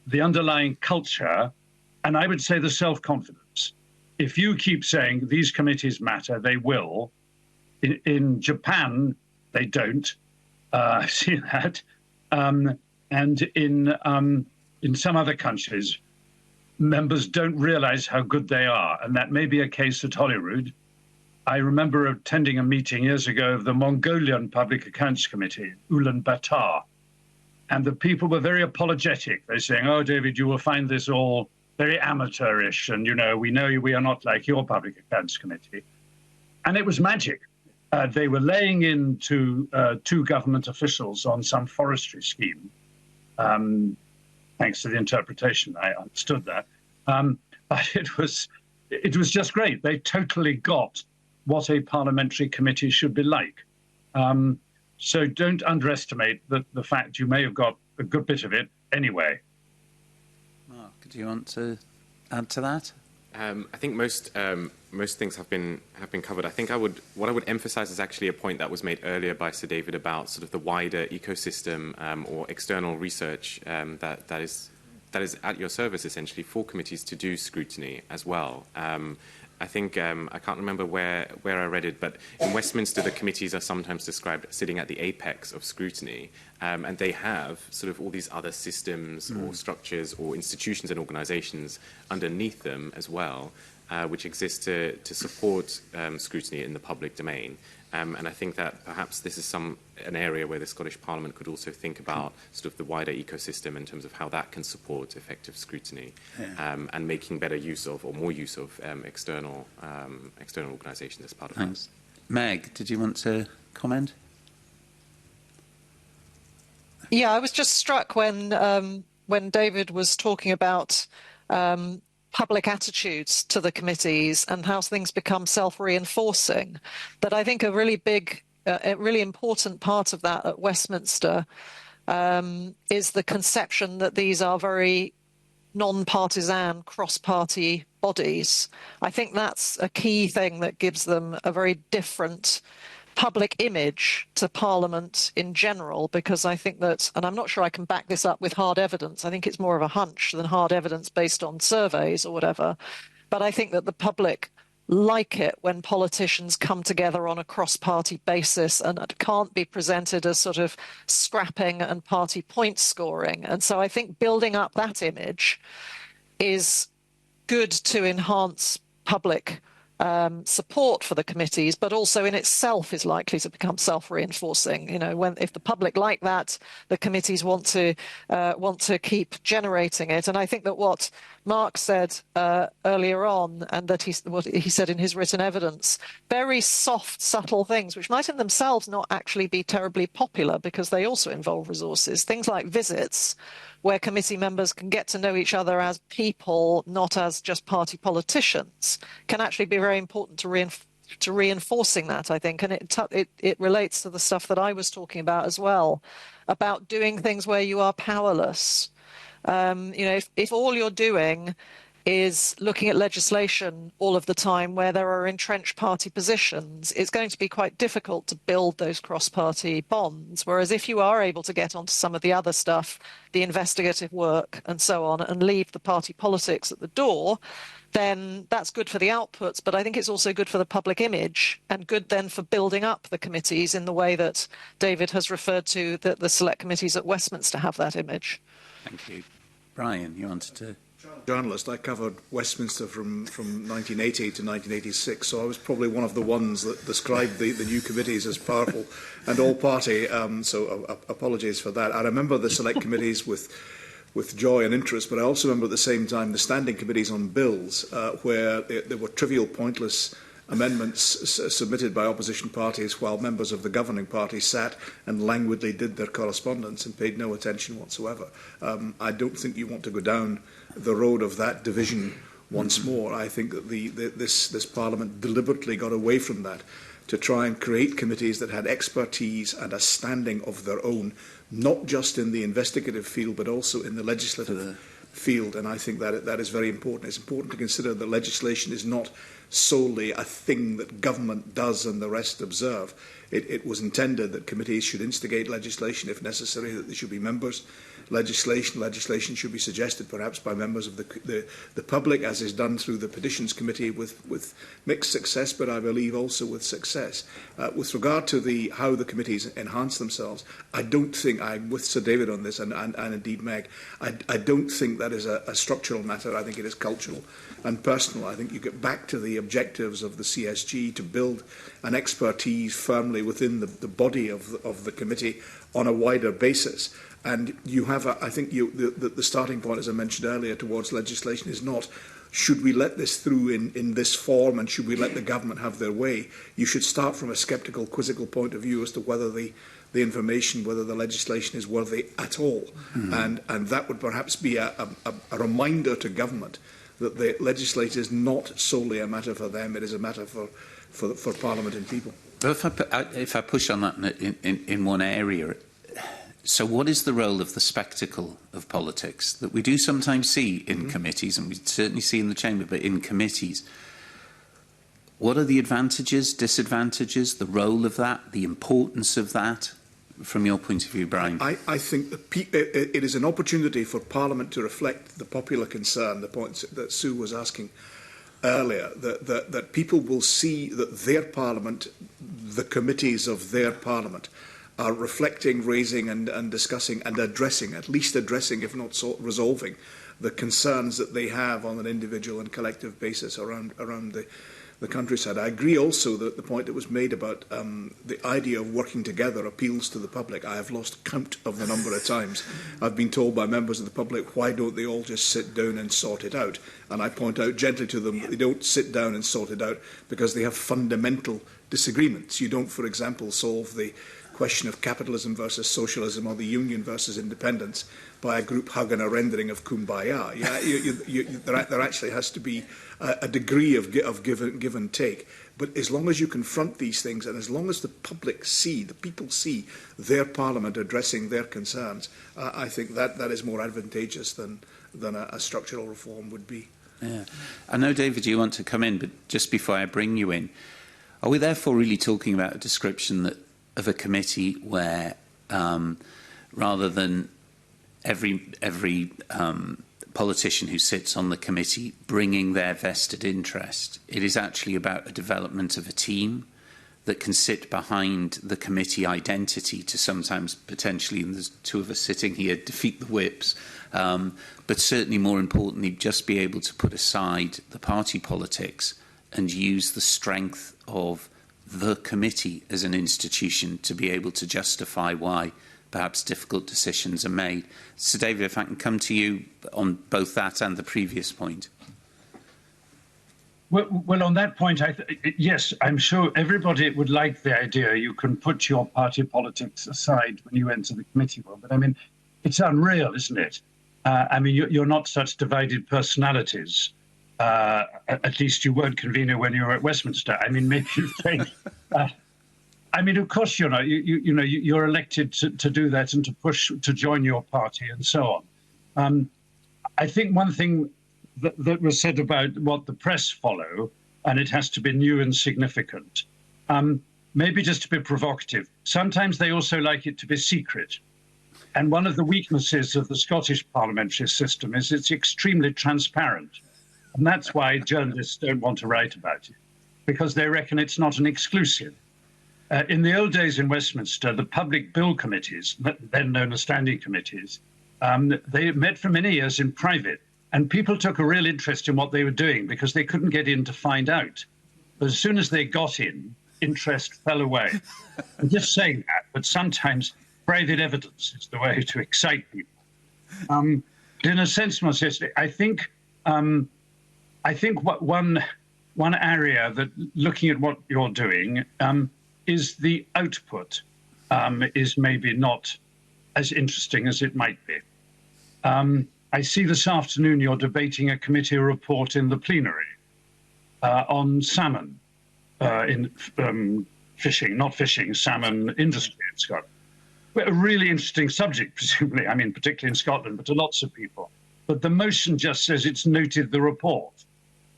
the underlying culture, and I would say the self-confidence. If you keep saying these committees matter, they will. In Japan, they don't. I've seen that. And in some other countries, members don't realize how good they are. And that may be a case at Holyrood. I remember attending a meeting years ago of the Mongolian Public Accounts Committee, Ulaanbaatar. And the people were very apologetic. They're saying, oh, David, you will find this all very amateurish. And, we know we are not like your Public Accounts Committee. And it was magic. They were laying into 2 government officials on some forestry scheme. Thanks to the interpretation, I understood that. But it was just great. They totally got what a parliamentary committee should be like. So don't underestimate the fact you may have got a good bit of it anyway. Mark, do you want to add to that? I think most things have been covered. I think what I would emphasise is actually a point that was made earlier by Sir David about sort of the wider ecosystem or external research that is at your service essentially for committees to do scrutiny as well. I think I can't remember where I read it, but in Westminster the committees are sometimes described as sitting at the apex of scrutiny, and they have sort of all these other systems or structures or institutions and organisations underneath them as well, which exist to support scrutiny in the public domain. And I think that perhaps this is an area where the Scottish Parliament could also think about sort of the wider ecosystem in terms of how that can support effective scrutiny, and making better use of or more use of external organisations as part of that. Meg, did you want to comment? Yeah, I was just struck when David was talking about public attitudes to the committees and how things become self-reinforcing, that I think a really big, a really important part of that at Westminster is the conception that these are very non-partisan, cross-party bodies. I think that's a key thing that gives them a very different public image to Parliament in general, because I think that, and I'm not sure I can back this up with hard evidence, I think it's more of a hunch than hard evidence based on surveys or whatever, but I think that the public like it when politicians come together on a cross-party basis and it can't be presented as sort of scrapping and party point scoring. And so I think building up that image is good to enhance public support for the committees, but also in itself is likely to become self-reinforcing. You know, if the public like that, the committees want to keep generating it. And I think that what Mark said earlier on, and that what he said in his written evidence, very soft, subtle things, which might in themselves not actually be terribly popular because they also involve resources. Things like visits, where committee members can get to know each other as people, not as just party politicians, can actually be very important to reinforcing that, I think. And it relates to the stuff that I was talking about as well, about doing things where you are powerless. You know, if all you're doing is looking at legislation all of the time where there are entrenched party positions, it's going to be quite difficult to build those cross-party bonds. Whereas if you are able to get onto some of the other stuff, the investigative work and so on, and leave the party politics at the door, then that's good for the outputs. But I think it's also good for the public image and good then for building up the committees in the way that David has referred to, that the select committees at Westminster have that image. Thank you. Brian, you wanted to... Journalist, I covered Westminster from 1980 to 1986, so I was probably one of the ones that described the new committees as powerful and all-party, so apologies for that. I remember the select committees with joy and interest, but I also remember at the same time the standing committees on bills, where there were trivial, pointless amendments submitted by opposition parties while members of the governing party sat and languidly did their correspondence and paid no attention whatsoever. I don't think you want to go down the road of that division once more. I think that this Parliament deliberately got away from that to try and create committees that had expertise and a standing of their own, not just in the investigative field but also in the legislative field, and I think that is very important. It's important to consider that legislation is not solely a thing that government does and the rest observe. It was intended that committees should instigate legislation if necessary, that there should be members. Legislation should be suggested perhaps by members of the public, as is done through the Petitions Committee with mixed success, but I believe also with success. With regard to how the committees enhance themselves, I don't think, I'm with Sir David on this and indeed Meg, I don't think that is a structural matter. I think it is cultural and personal. I think you get back to the objectives of the CSG to build an expertise firmly within the body of the committee on a wider basis. And you have, I think, the starting point, as I mentioned earlier, towards legislation is not, should we let this through in this form and should we let the government have their way? You should start from a sceptical, quizzical point of view as to whether the information, whether the legislation is worthy at all. Mm-hmm. And that would perhaps be a reminder to government that the legislation is not solely a matter for them, it is a matter for Parliament and people. But if I push on that in one area, so what is the role of the spectacle of politics that we do sometimes see in committees, and we certainly see in the Chamber, but in committees? What are the advantages, disadvantages, the role of that, the importance of that, from your point of view, Brian? I think it is an opportunity for Parliament to reflect the popular concern, the points that Sue was asking earlier, that people will see that their Parliament, the committees of their Parliament, are reflecting, raising and discussing and addressing, at least addressing, if not resolving, the concerns that they have on an individual and collective basis around the countryside. I agree also that the point that was made about the idea of working together appeals to the public. I have lost count of the number of times I've been told by members of the public, why don't they all just sit down and sort it out? And I point out gently to them that they don't sit down and sort it out because they have fundamental disagreements. You don't, for example, solve the question of capitalism versus socialism or the union versus independence by a group hug and a rendering of Kumbaya. There actually has to be a degree of give and take. But as long as you confront these things and as long as the public see, the people see their Parliament addressing their concerns, I think that is more advantageous than a structural reform would be. Yeah. I know, David, you want to come in, but just before I bring you in, are we therefore really talking about a description of a committee where, rather than every politician who sits on the committee bringing their vested interest, it is actually about a development of a team that can sit behind the committee identity to sometimes potentially, and there's two of us sitting here, defeat the whips, but certainly more importantly, just be able to put aside the party politics and use the strength of the committee as an institution to be able to justify why perhaps difficult decisions are made. Sir David, if I can come to you on both that and the previous point. Well, on that point, yes, I'm sure everybody would like the idea you can put your party politics aside when you enter the committee world. But I mean, it's unreal, isn't it? I mean, you're not such divided personalities. At least you weren't convener when you were at Westminster. I mean, maybe you've changed. I mean, of course, you're elected to do that and to push to join your party and so on. I think one thing that was said about what the press follow, and it has to be new and significant. Maybe just to be provocative. Sometimes they also like it to be secret. And one of the weaknesses of the Scottish parliamentary system is it's extremely transparent. And that's why journalists don't want to write about it, because they reckon it's not an exclusive. In the old days in Westminster, the public bill committees, then known as standing committees, they met for many years in private. And people took a real interest in what they were doing because they couldn't get in to find out. But as soon as they got in, interest fell away. I'm just saying that, but sometimes private evidence is the way to excite people. In a sense, I think what one area that, looking at what you're doing, is the output is maybe not as interesting as it might be. I see this afternoon you're debating a committee report in the plenary on salmon in fishing, not fishing, salmon industry in Scotland. A really interesting subject, presumably, I mean, particularly in Scotland, but to lots of people. But the motion just says it's noted the report.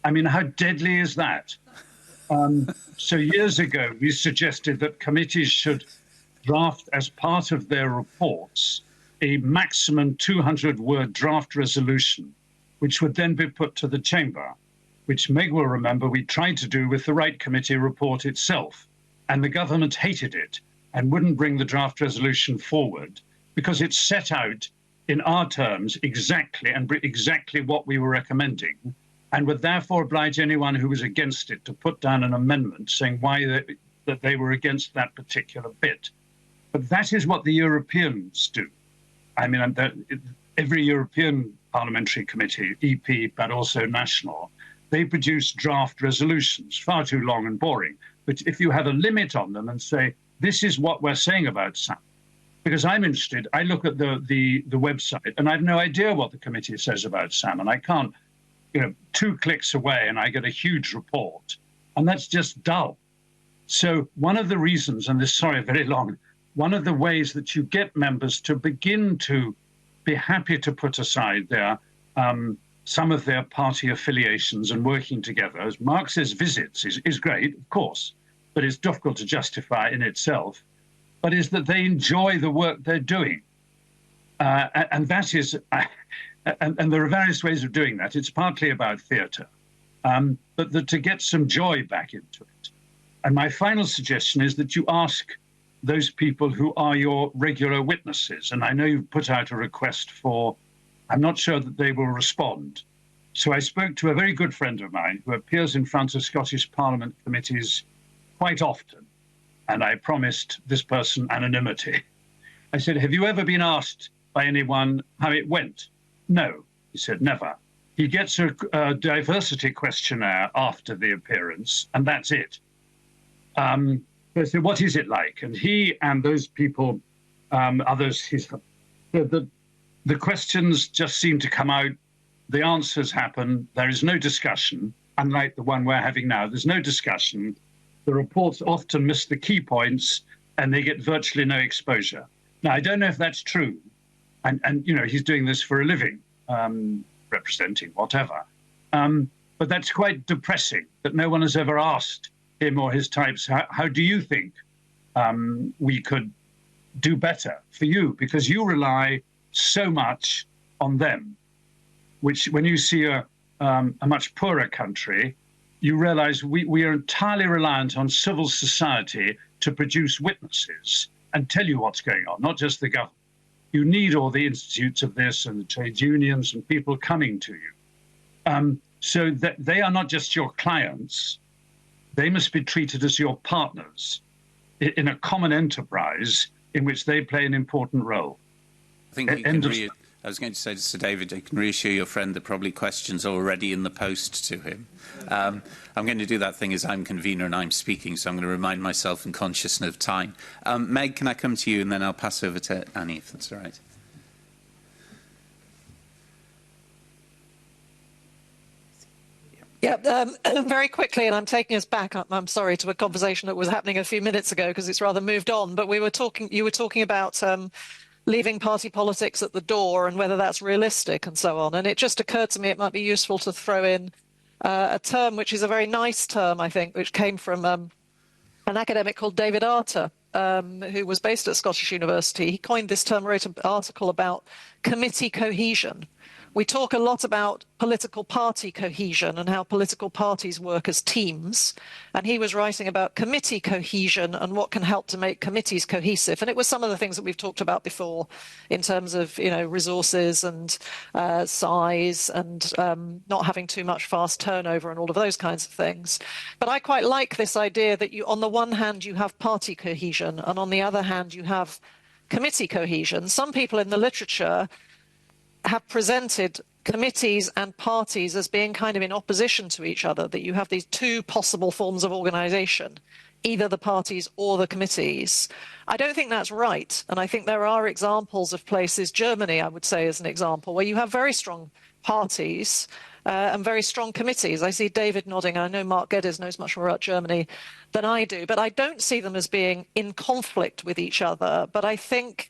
I mean, how deadly is that? So years ago, we suggested that committees should draft as part of their reports a maximum 200-word draft resolution, which would then be put to the chamber, which Meg will remember we tried to do with the Right Committee report itself. And the government hated it and wouldn't bring the draft resolution forward because it set out in our terms exactly what we were recommending, and would therefore oblige anyone who was against it to put down an amendment saying why that they were against that particular bit. But that is what the Europeans do. I mean, every European parliamentary committee, EP, but also national, they produce draft resolutions, far too long and boring. But if you have a limit on them and say, this is what we're saying about salmon, because I'm interested, I look at the website and I have no idea what the committee says about salmon. I can't, 2 clicks away and I get a huge report, and that's just dull. So one of the reasons, and this, sorry, very long, one of the ways that you get members to begin to be happy to put aside their some of their party affiliations and working together, as Mark says, visits is great, of course, but it's difficult to justify in itself, but is that they enjoy the work they're doing. And that is, and there are various ways of doing that. It's partly about theatre, but to get some joy back into it. And my final suggestion is that you ask those people who are your regular witnesses. And I know you've put out a request for, I'm not sure that they will respond. So I spoke to a very good friend of mine who appears in front of Scottish Parliament committees quite often. And I promised this person anonymity. I said, have you ever been asked by anyone how it went? No, he said, never. He gets a diversity questionnaire after the appearance, and that's it. I said, what is it like? And he and those people, others, he said, the questions just seem to come out, the answers happen, there is no discussion, unlike the one we're having now. There's no discussion. The reports often miss the key points, and they get virtually no exposure. Now, I don't know if that's true. And he's doing this for a living, representing whatever. But that's quite depressing that no one has ever asked him or his types, how do you think we could do better for you? Because you rely so much on them, which when you see a much poorer country, you realize we are entirely reliant on civil society to produce witnesses and tell you what's going on, not just the government. You need all the institutes of this and the trade unions and people coming to you. So that they are not just your clients, they must be treated as your partners in a common enterprise in which they play an important role. I think you can I was going to say to Sir David, you can reassure your friend that probably questions are already in the post to him. I'm going to do that thing as I'm convener and I'm speaking, so I'm going to remind myself and conscious of time. Meg, can I come to you and then I'll pass over to Annie, if that's all right. Yeah, very quickly, and I'm taking us back, I'm sorry, to a conversation that was happening a few minutes ago because it's rather moved on, but you were talking about leaving party politics at the door and whether that's realistic and so on. And it just occurred to me it might be useful to throw in a term which is a very nice term, I think, which came from an academic called David Arter, who was based at Scottish University. He coined this term, wrote an article about committee cohesion. We talk a lot about political party cohesion and how political parties work as teams. And he was writing about committee cohesion and what can help to make committees cohesive. And it was some of the things that we've talked about before in terms of, resources and size and not having too much fast turnover and all of those kinds of things. But I quite like this idea that on the one hand, you have party cohesion and on the other hand, you have committee cohesion. Some people in the literature have presented committees and parties as being kind of in opposition to each other, that you have these two possible forms of organisation, either the parties or the committees. I don't think that's right. And I think there are examples of places, Germany, I would say, as an example, where you have very strong parties and very strong committees. I see David nodding. I know Mark Geddes knows much more about Germany than I do, but I don't see them as being in conflict with each other. But I think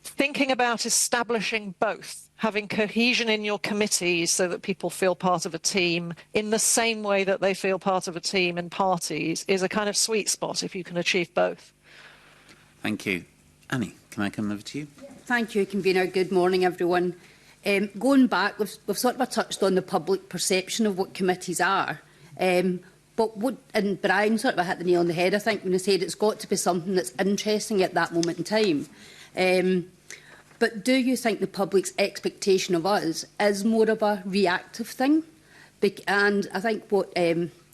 thinking about establishing both, having cohesion in your committees so that people feel part of a team in the same way that they feel part of a team in parties is a kind of sweet spot if you can achieve both. Thank you. Annie, can I come over to you? Thank you, Convener. Good morning, everyone. Going back, we've sort of touched on the public perception of what committees are. And Brian sort of hit the nail on the head, I think, when he said it's got to be something that's interesting at that moment in time. But do you think the public's expectation of us is more of a reactive thing? And I think what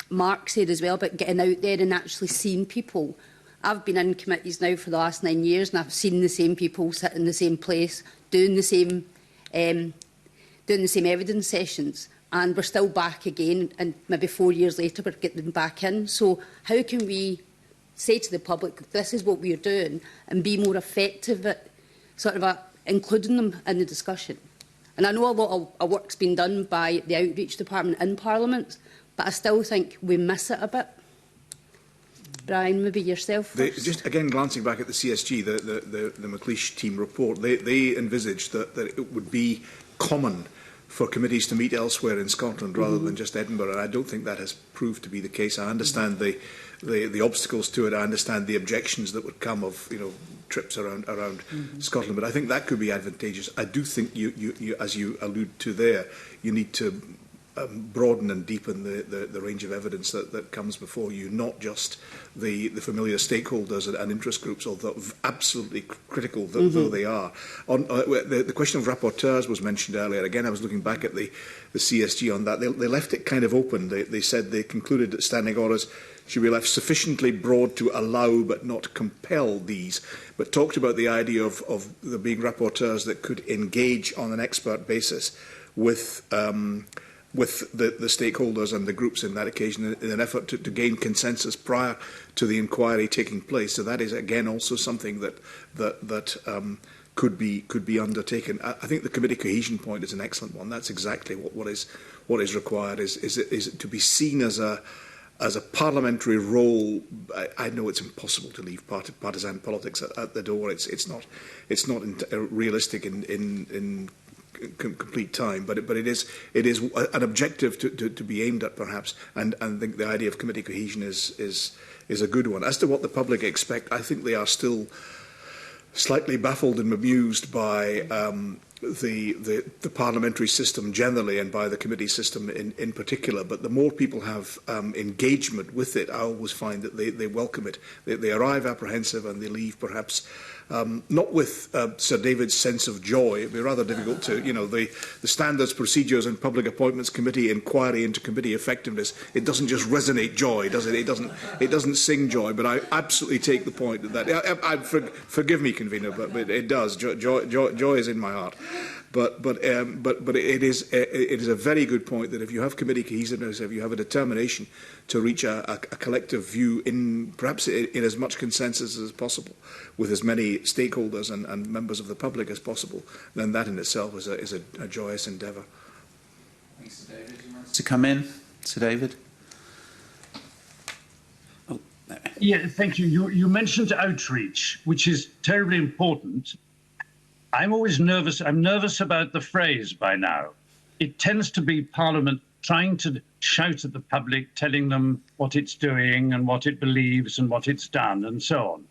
Mark said as well about getting out there and actually seeing people. I've been in committees now for the last 9 years and I've seen the same people sit in the same place, doing the same evidence sessions. And we're still back again, and maybe 4 years later we're getting them back in. So how can we say to the public, this is what we're doing, and be more effective at including them in the discussion? And I know a lot of work's been done by the Outreach Department in Parliament, but I still think we miss it a bit. Brian, maybe yourself first. Just again, glancing back at the CSG, the McLeish team report, they envisaged that it would be common for committees to meet elsewhere in Scotland rather than just Edinburgh, and I don't think that has proved to be the case. I understand the obstacles to it. I understand the objections that would come of trips around Scotland, but I think that could be advantageous. I do think you as you allude to there, you need to broaden and deepen the range of evidence that comes before you, not just the familiar stakeholders and interest groups, although absolutely critical though they are. On the question of rapporteurs was mentioned earlier. Again, I was looking back at the CSG on that. They left it kind of open. They said they concluded that standing orders should be left sufficiently broad to allow but not compel these, but talked about the idea of there being rapporteurs that could engage on an expert basis with the stakeholders and the groups in that occasion in an effort to gain consensus prior to the inquiry taking place. So that is again also something that could be undertaken. I think the committee cohesion point is an excellent one. That's exactly what is required. Is it to be seen as a parliamentary role? I know it's impossible to leave partisan politics at the door. It's not realistic in complete time, but it is an objective to be aimed at, perhaps, and I think the idea of committee cohesion is a good one. As to what the public expect, I think they are still slightly baffled and bemused by the parliamentary system generally and by the committee system in particular. But the more people have engagement with it, I always find that they welcome it. They arrive apprehensive and they leave perhaps not with Sir David's sense of joy. It'd be rather difficult to, the Standards, Procedures and Public Appointments Committee inquiry into committee effectiveness. It doesn't just resonate joy, does it? It doesn't sing joy. But I absolutely take the point that forgive me, convener, but it does. Joy is in my heart. But it is a very good point that if you have committee cohesiveness, if you have a determination to reach a collective view perhaps in as much consensus as possible with as many stakeholders and members of the public as possible, then that in itself is a joyous endeavour. Thanks, Sir David. Do you want to come in, Sir David? Oh, there. Yeah, thank you. You mentioned outreach, which is terribly important. I'm always nervous. I'm nervous about the phrase by now. It tends to be Parliament trying to shout at the public, telling them what it's doing and what it believes and what it's done and so on.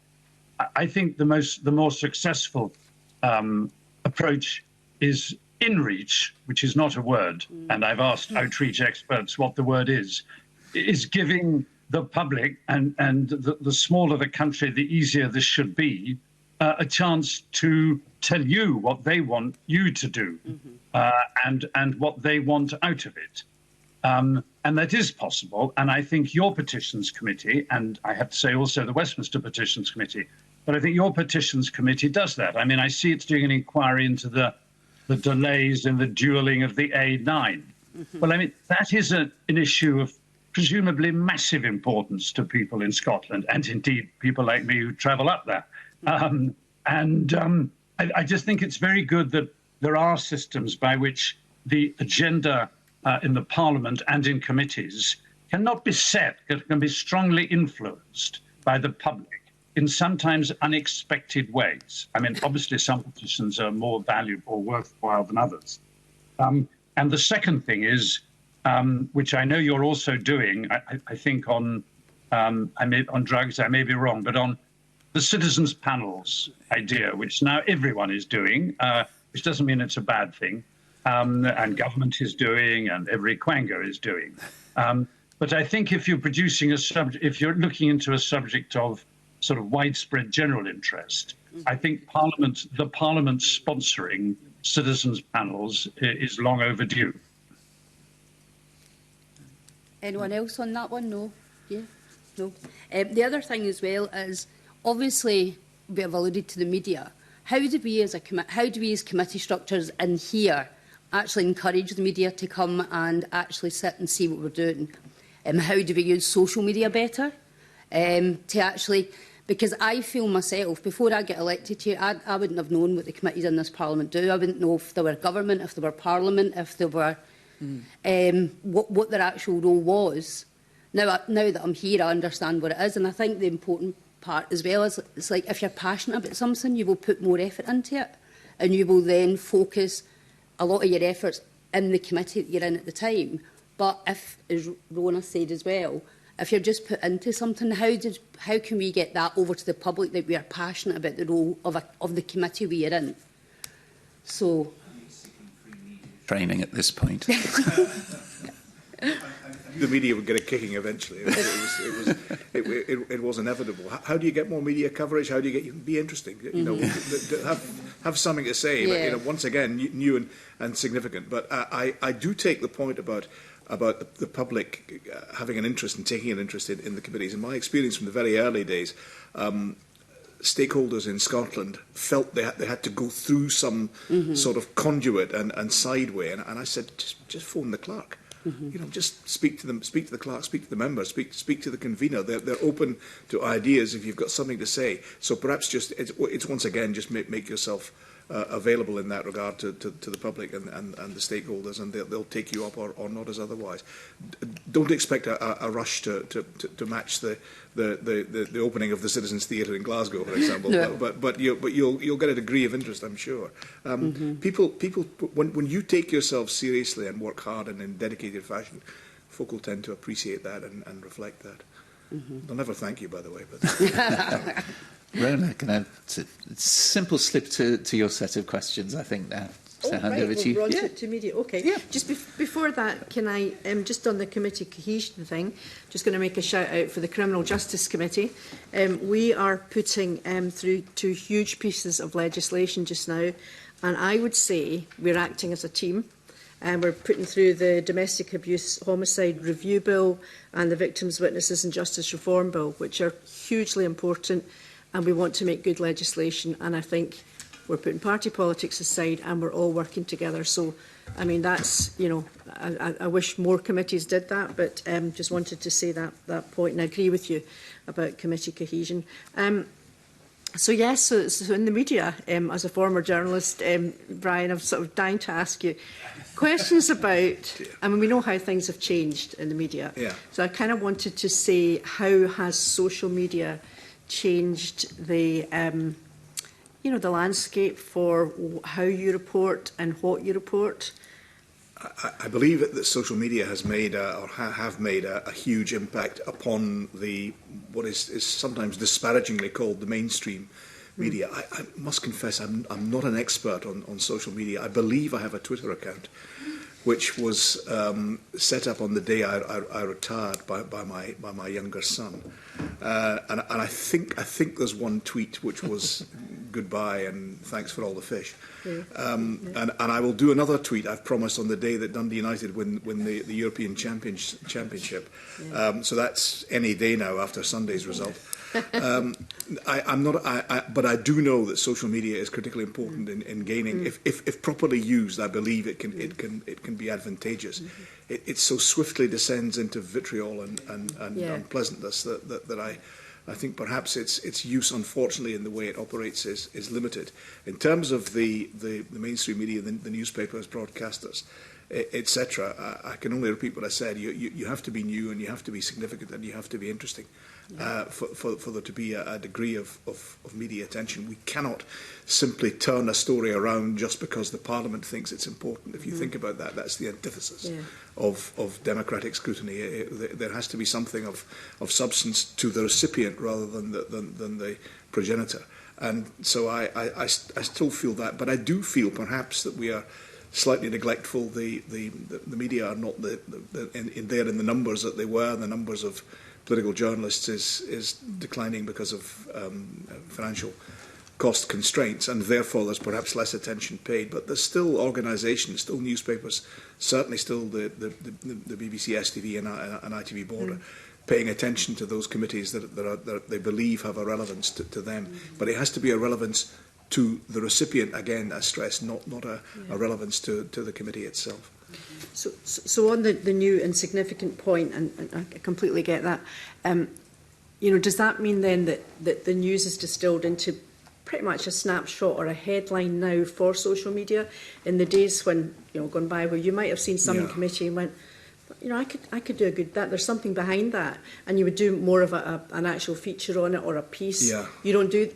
I think the more successful approach is in-reach, which is not a word, and I've asked outreach experts what the word is giving the public, and the smaller the country, the easier this should be, a chance to tell you what they want you to do, and what they want out of it. And that is possible. And I think your Petitions Committee, and I have to say also the Westminster Petitions Committee, but I think your Petitions Committee does that. I mean, I see it's doing an inquiry into the delays in the dualling of the A9. Well, I mean, that is an issue of presumably massive importance to people in Scotland, and indeed people like me who travel up there. I just think it's very good that there are systems by which the agenda in the Parliament and in committees cannot be set, can be strongly influenced by the public in sometimes unexpected ways. I mean, obviously some petitions are more valuable, worthwhile than others. And the second thing is, which I know you're also doing, I think on drugs, I may be wrong, but on the citizens' panels idea, which now everyone is doing, which doesn't mean it's a bad thing, and government is doing, and every quanga is doing. But I think if you're producing if you're looking into a subject of sort of widespread general interest, I think the Parliament sponsoring citizens' panels is long overdue. Anyone else on that one? No? Yeah? No. The other thing as well is, obviously, we have alluded to the media. How do we as committee structures in here actually encourage the media to come and actually sit and see what we're doing? How do we use social media better? To actually, because I feel myself, before I get elected here, I wouldn't have known what the committees in this Parliament do. I wouldn't know if they were government, if they were Parliament, if they were what their actual role was. Now that I'm here, I understand what it is, and I think the important part as well is it's like if you're passionate about something, you will put more effort into it, and you will then focus a lot of your efforts in the committee that you're in at the time. But if, as Rona said as well, if you're just put into something, how can we get that over to the public that we are passionate about the role of the committee we are in? So, training at this point. The media would get a kicking eventually. It was inevitable. How do you get more media coverage? How do you be interesting? Have something to say. Yeah. But once again, new and significant. But I do take the point about the public having an interest and taking an interest in the committees. In my experience from the very early days, stakeholders in Scotland felt they had to go through some sort of conduit and sideway, and I said, just phone the clerk. Just speak to them, speak to the clerk, speak to the members, speak to the convener. They're open to ideas if you've got something to say. So perhaps it's once again just make yourself available in that regard to the public and the stakeholders, and they'll take you up or not as otherwise. Don't expect a rush to match the opening of the Citizens Theatre in Glasgow, for example. No. But you'll get a degree of interest, I'm sure. People when you take yourself seriously and work hard and in dedicated fashion, folk will tend to appreciate that and reflect that. They'll never thank you, by the way. But Rona, can I have a simple slip to your set of questions, I think, now. to hand over to you. We're on to media. Okay. Yeah. Just before that, can I, just on the committee cohesion thing, just going to make a shout out for the Criminal Justice Committee. We are putting through 2 huge pieces of legislation just now, and I would say we're acting as a team. And we're putting through the Domestic Abuse Homicide Review Bill and the Victims, Witnesses and Justice Reform Bill, which are hugely important, and we want to make good legislation. And I think we're putting party politics aside and we're all working together. So, I mean, that's, you know, I wish more committees did that, but just wanted to say that point, and I agree with you about committee cohesion. So yes, so in the media, as a former journalist, Brian, I'm sort of dying to ask you questions about, I mean, we know how things have changed in the media. Yeah. So I kind of wanted to say, how has social media changed the, you know, the landscape for how you report and what you report? I believe that social media has made have made a huge impact upon what is sometimes disparagingly called the mainstream media. I must confess I'm not an expert on social media. I believe I have a Twitter account, which was set up on the day I retired by my younger son, and I think there's one tweet which was goodbye and thanks for all the fish. Yeah. And I will do another tweet, I've promised, on the day that Dundee United win the European Championship. Yeah. So that's any day now after Sunday's result. But I do know that social media is critically important in gaining. If properly used, I believe it can be advantageous. It so swiftly descends into vitriol and unpleasantness that I think perhaps its use, unfortunately, in the way it operates is limited. In terms of the mainstream media, the newspapers, broadcasters, etc., I can only repeat what I said. You have to be new, and you have to be significant, and you have to be interesting for there to be a degree of media attention. We cannot simply turn a story around just because the Parliament thinks it's important. If you think about that, that's the antithesis of democratic scrutiny. There has to be something of substance to the recipient rather than the progenitor. And so I still feel that, but I do feel perhaps that we are slightly neglectful. The media are not in the numbers that they were. The numbers of political journalists is declining because of financial cost constraints, and therefore there's perhaps less attention paid. But there's still organisations, still newspapers, certainly still the BBC, STV and ITV Border, paying attention to those committees that they believe have a relevance to them. But it has to be a relevance to the recipient, again, I stress, not a relevance to the committee itself. So on the new and significant point, and I completely get that, you know, does that mean then that the news is distilled into pretty much a snapshot or a headline now for social media? In the days when, you know, gone by, where you might have seen some in committee and went, you know, I could do a good there's something behind that, and you would do more of an actual feature on it or a piece. Yeah. You don't do.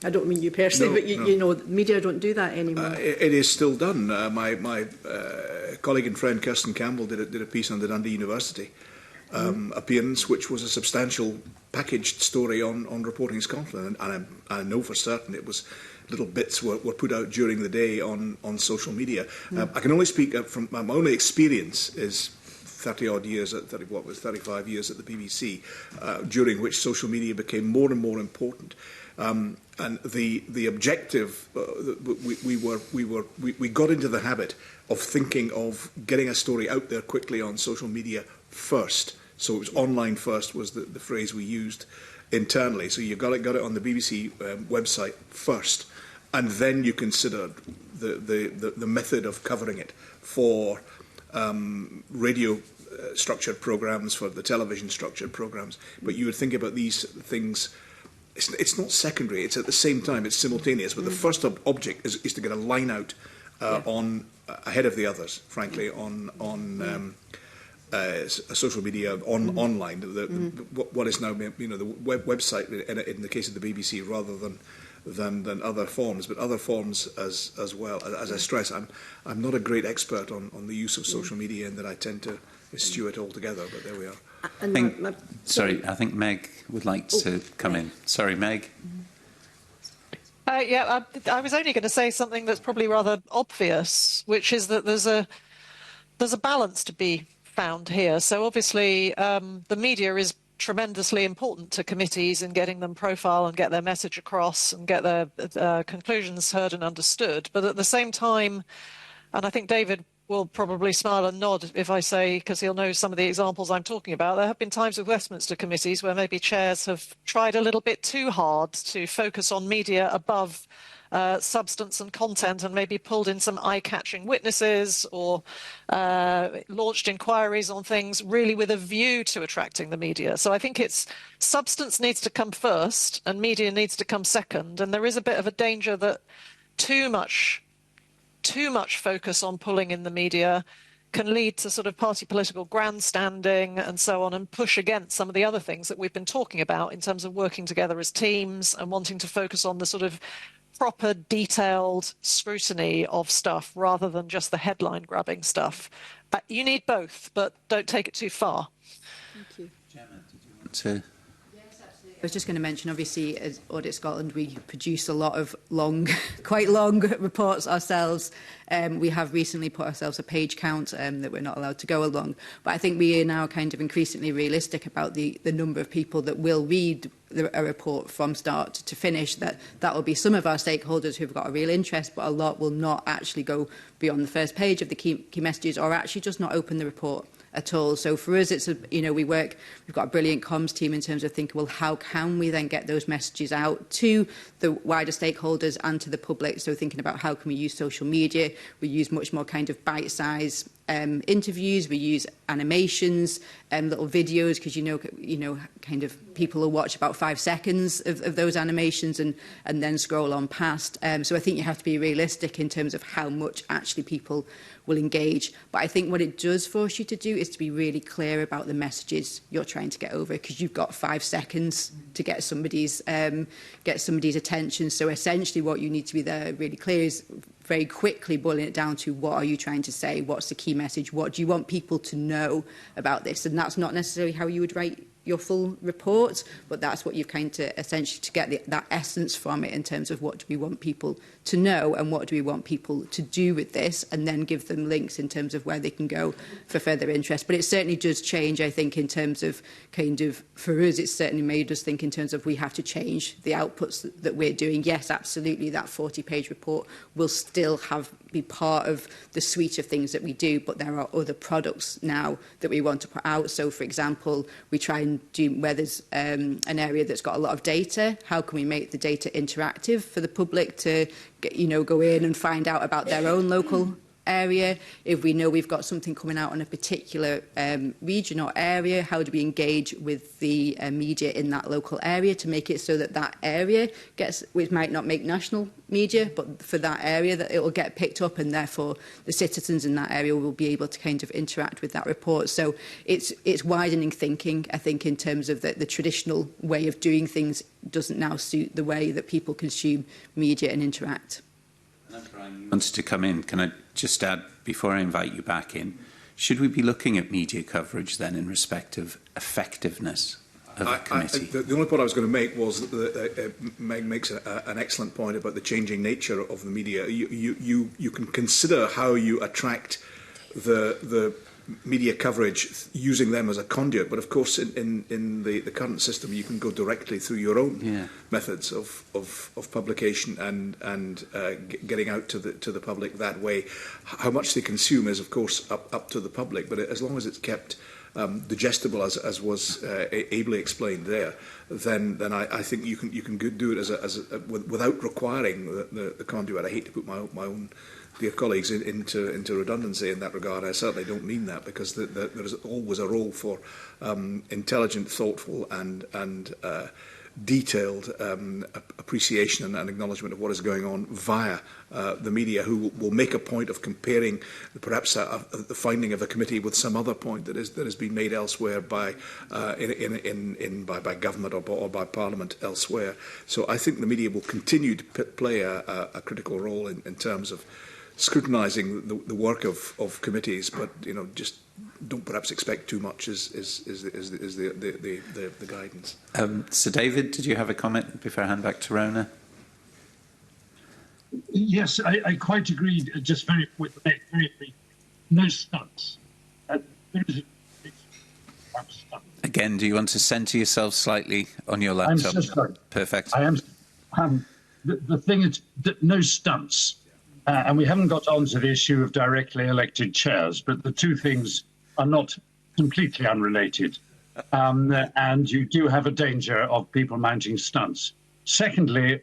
I don't mean you personally, but you know, media don't do that anymore. It is still done. My colleague and friend Kirsten Campbell did a piece on the Dundee University appearance, which was a substantial packaged story on reporting Scotland, and I know for certain it was little bits were put out during the day on social media. I can only speak from my only experience is 30-odd years, 35 years at the BBC, during which social media became more and more important. And the objective, we got into the habit of thinking of getting a story out there quickly on social media first. So it was online first was the phrase we used internally. So you got it on the BBC website first, and then you considered the method of covering it for radio structured programmes, for the television structured programmes. But you would think about these things. It's not secondary. It's at the same time. It's simultaneous. But the first object is to get a line out on ahead of the others. Frankly, on social media, online. What is now, you know, the website in the case of the BBC, rather than other forms, but other forms as well. As I stress, I'm not a great expert on the use of social media, and that I tend to eschew it altogether. But there we are. I think Meg would like to come in. Sorry, Meg. I was only going to say something that's probably rather obvious, which is that there's a balance to be found here. So obviously, the media is tremendously important to committees in getting them profile and get their message across and get their conclusions heard and understood. But at the same time, and I think David will probably smile and nod if I say, because he'll know some of the examples I'm talking about, there have been times with Westminster committees where maybe chairs have tried a little bit too hard to focus on media above substance and content, and maybe pulled in some eye-catching witnesses or launched inquiries on things really with a view to attracting the media. So I think it's substance needs to come first and media needs to come second. And there is a bit of a danger that too much focus on pulling in the media can lead to sort of party political grandstanding and so on, and push against some of the other things that we've been talking about in terms of working together as teams and wanting to focus on the sort of proper detailed scrutiny of stuff rather than just the headline grabbing stuff. You need both, but don't take it too far. Thank you. Gemma, did you want to? I was just going to mention, obviously, as Audit Scotland, we produce a lot of quite long reports ourselves. We have recently put ourselves a page count that we're not allowed to go along. But I think we are now kind of increasingly realistic about the number of people that will read a report from start to finish. That will be some of our stakeholders who've got a real interest, but a lot will not actually go beyond the first page of the key messages, or actually just not open the report at all. So for us, it's we've got a brilliant comms team in terms of thinking, well, how can we then get those messages out to the wider stakeholders and to the public? So thinking about how can we use social media, we use much more kind of bite-sized interviews, we use animations, little videos, because kind of people will watch about 5 seconds of those animations and then scroll on past. So I think you have to be realistic in terms of how much actually people will engage. But I think what it does force you to do is to be really clear about the messages you're trying to get over, because you've got 5 seconds to get somebody's attention. So essentially what you need to be there really clear is very quickly boiling it down to what are you trying to say, what's the key message, what do you want people to know about this? And that's not necessarily how you would write your full report, but that's what you've kind of essentially to get that essence from it in terms of what do we want people to know and what do we want people to do with this, and then give them links in terms of where they can go for further interest. But it certainly does change, I think, in terms of kind of, for us, it's certainly made us think in terms of we have to change the outputs that we're doing. Yes, absolutely, that 40-page report will still be part of the suite of things that we do, but there are other products now that we want to put out. So, for example, we try and do where there's an area that's got a lot of data, how can we make the data interactive for the public to go in and find out about their own local area? If we know we've got something coming out on a particular region or area, how do we engage with the media in that local area to make it so that that area which might not make national media, but for that area that it will get picked up, and therefore the citizens in that area will be able to kind of interact with that report. So it's widening thinking, I think, in terms of the traditional way of doing things doesn't now suit the way that people consume media and interact. Brian, you wanted to come in. Can I just add, before I invite you back in, should we be looking at media coverage then in respect of effectiveness of the committee? The only point I was going to make was that Meg makes an excellent point about the changing nature of the media. You can consider how you attract the media coverage using them as a conduit, but of course in the current system you can go directly through your own methods of publication and getting out to the public that way. How much they consume is of course up to the public, but as long as it's kept digestible as was ably explained there, then I think you can do it without requiring the conduit. I hate to put my own dear colleagues into redundancy in that regard. I certainly don't mean that, because there is always a role for intelligent, thoughtful and detailed appreciation and acknowledgement of what is going on via the media, who will make a point of comparing perhaps the finding of a committee with some other point that has been made elsewhere by government or by Parliament elsewhere. So I think the media will continue to play a critical role in terms of scrutinising the work of committees, but just don't perhaps expect too much is the guidance. So David, did you have a comment before I hand back to Rona? Yes, I quite agree. Just very briefly, no stunts. Again, do you want to centre yourself slightly on your laptop? I'm so sorry. Perfect. I am. The thing is that no stunts, and we haven't got onto the issue of directly elected chairs, but the two things are not completely unrelated, and you do have a danger of people mounting stunts. Secondly,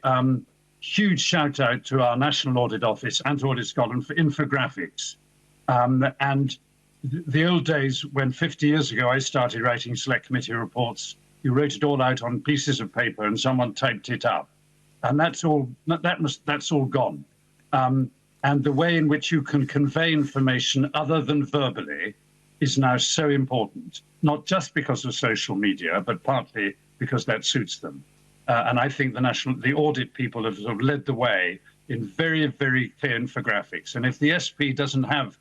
huge shout out to our National Audit Office and to Audit Scotland for infographics, and the old days when 50 years ago I started writing select committee reports, you wrote it all out on pieces of paper and someone typed it up, and that's all gone. And the way in which you can convey information other than verbally is now so important, not just because of social media, but partly because that suits them. And I think the audit people have sort of led the way in very, very clear infographics. And if the SP doesn't have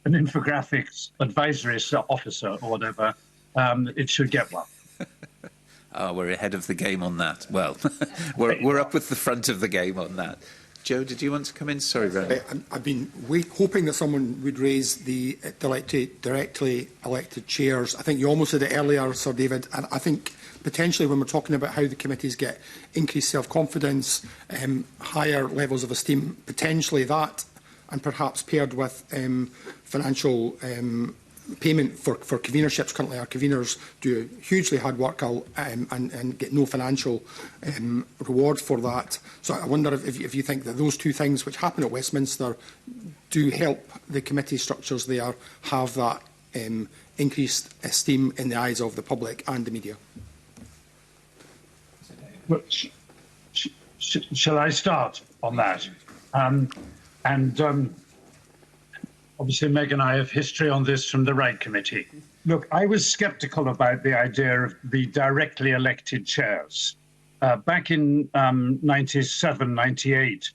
an infographics advisory officer or whatever, it should get one. Oh, we're ahead of the game on that. Well, we're up with the front of the game on that. Joe, did you want to come in? Sorry, Brendan. I've been hoping that someone would raise the directly elected chairs. I think you almost said it earlier, Sir David, and I think potentially when we're talking about how the committees get increased self-confidence, higher levels of esteem, potentially that, and perhaps paired with financial payment for convenerships. Currently our conveners do hugely hard work and get no financial reward for that. So I wonder if you think that those two things which happen at Westminster do help the committee structures there have that increased esteem in the eyes of the public and the media. Well, shall I start on that? Obviously, Meg and I have history on this from the Right Committee. Look, I was sceptical about the idea of the directly elected chairs. Back in 97, 98,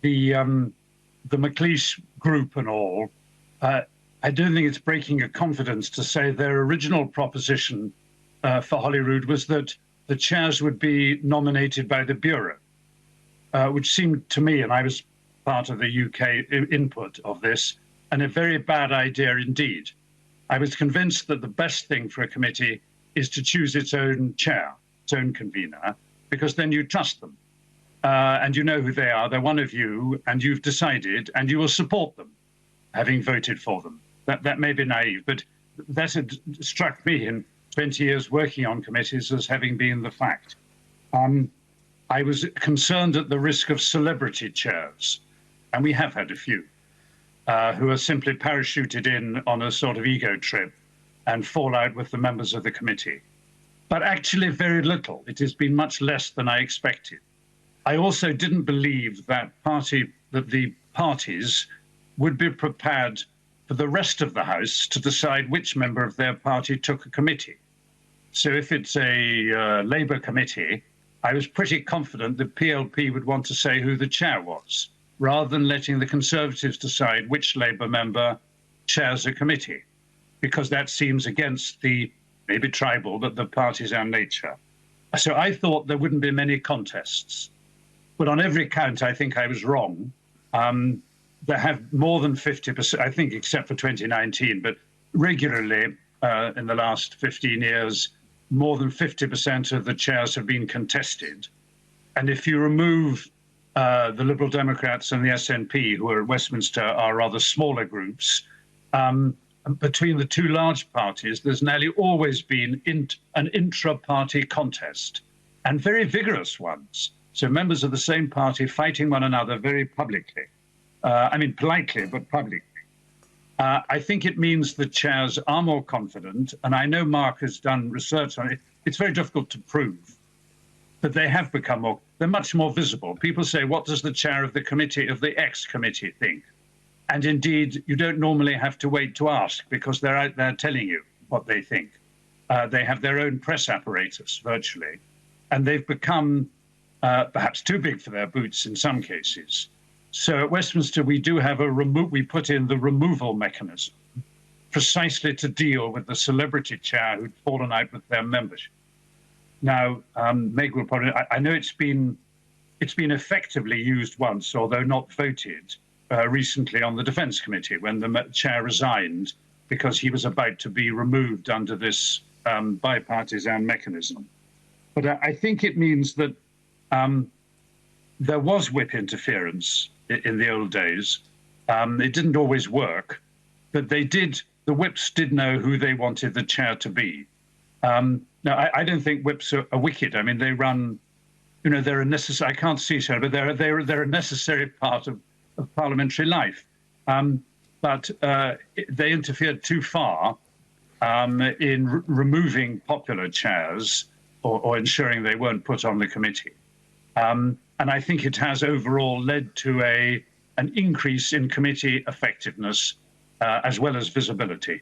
the McLeish group and all, I don't think it's breaking a confidence to say their original proposition for Holyrood was that the chairs would be nominated by the Bureau, which seemed to me, and I was part of the UK input of this, and a very bad idea indeed. I was convinced that the best thing for a committee is to choose its own chair, its own convener, because then you trust them. And you know who they are, they're one of you, and you've decided, and you will support them, having voted for them. That may be naive, but that had struck me in 20 years working on committees as having been the fact. I was concerned at the risk of celebrity chairs, and we have had a few, who are simply parachuted in on a sort of ego trip and fall out with the members of the committee. But actually very little. It has been much less than I expected. I also didn't believe that the parties would be prepared for the rest of the House to decide which member of their party took a committee. So if it's a Labour committee, I was pretty confident the PLP would want to say who the chair was, rather than letting the Conservatives decide which Labour member chairs a committee, because that seems against the, maybe tribal, but the party's own nature. So I thought there wouldn't be many contests. But on every count, I think I was wrong. There have more than 50%, I think, except for 2019, but regularly in the last 15 years, more than 50% of the chairs have been contested. And if you remove the Liberal Democrats and the SNP, who are at Westminster, are rather smaller groups, between the two large parties, there's nearly always been an intra-party contest, and very vigorous ones. So members of the same party fighting one another very publicly. I mean, politely, but publicly. I think it means the chairs are more confident, and I know Mark has done research on it. It's very difficult to prove, but they have become more, they're much more visible. People say, what does the chair of the committee, of the X committee think? And indeed, you don't normally have to wait to ask, because they're out there telling you what they think. They have their own press apparatus, virtually, and they've become perhaps too big for their boots in some cases. So at Westminster, we do have we put in the removal mechanism precisely to deal with the celebrity chair who'd fallen out with their membership. Now, Meg will probably, I know it's been it's been effectively used once, although not voted, recently on the Defence Committee when the chair resigned because he was about to be removed under this bipartisan mechanism. But I think it means that there was whip interference in the old days. It didn't always work, but the whips did know who they wanted the chair to be. Now, I don't think whips are wicked. I mean, they run, they're a necessary, I can't see so, but they're a necessary part of parliamentary life. But they interfered too far in removing popular chairs or ensuring they weren't put on the committee. And I think it has overall led to an increase in committee effectiveness as well as visibility.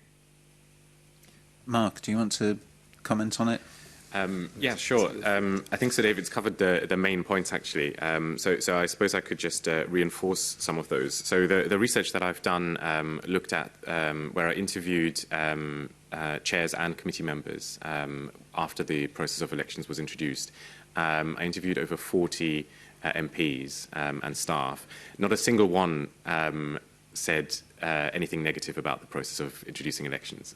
Mark, do you want to comment on it? Yeah, sure. I think Sir David's covered the main points, actually. So I suppose I could just reinforce some of those. So the research that I've done looked at where I interviewed chairs and committee members after the process of elections was introduced. I interviewed over 40 MPs and staff. Not a single one said anything negative about the process of introducing elections.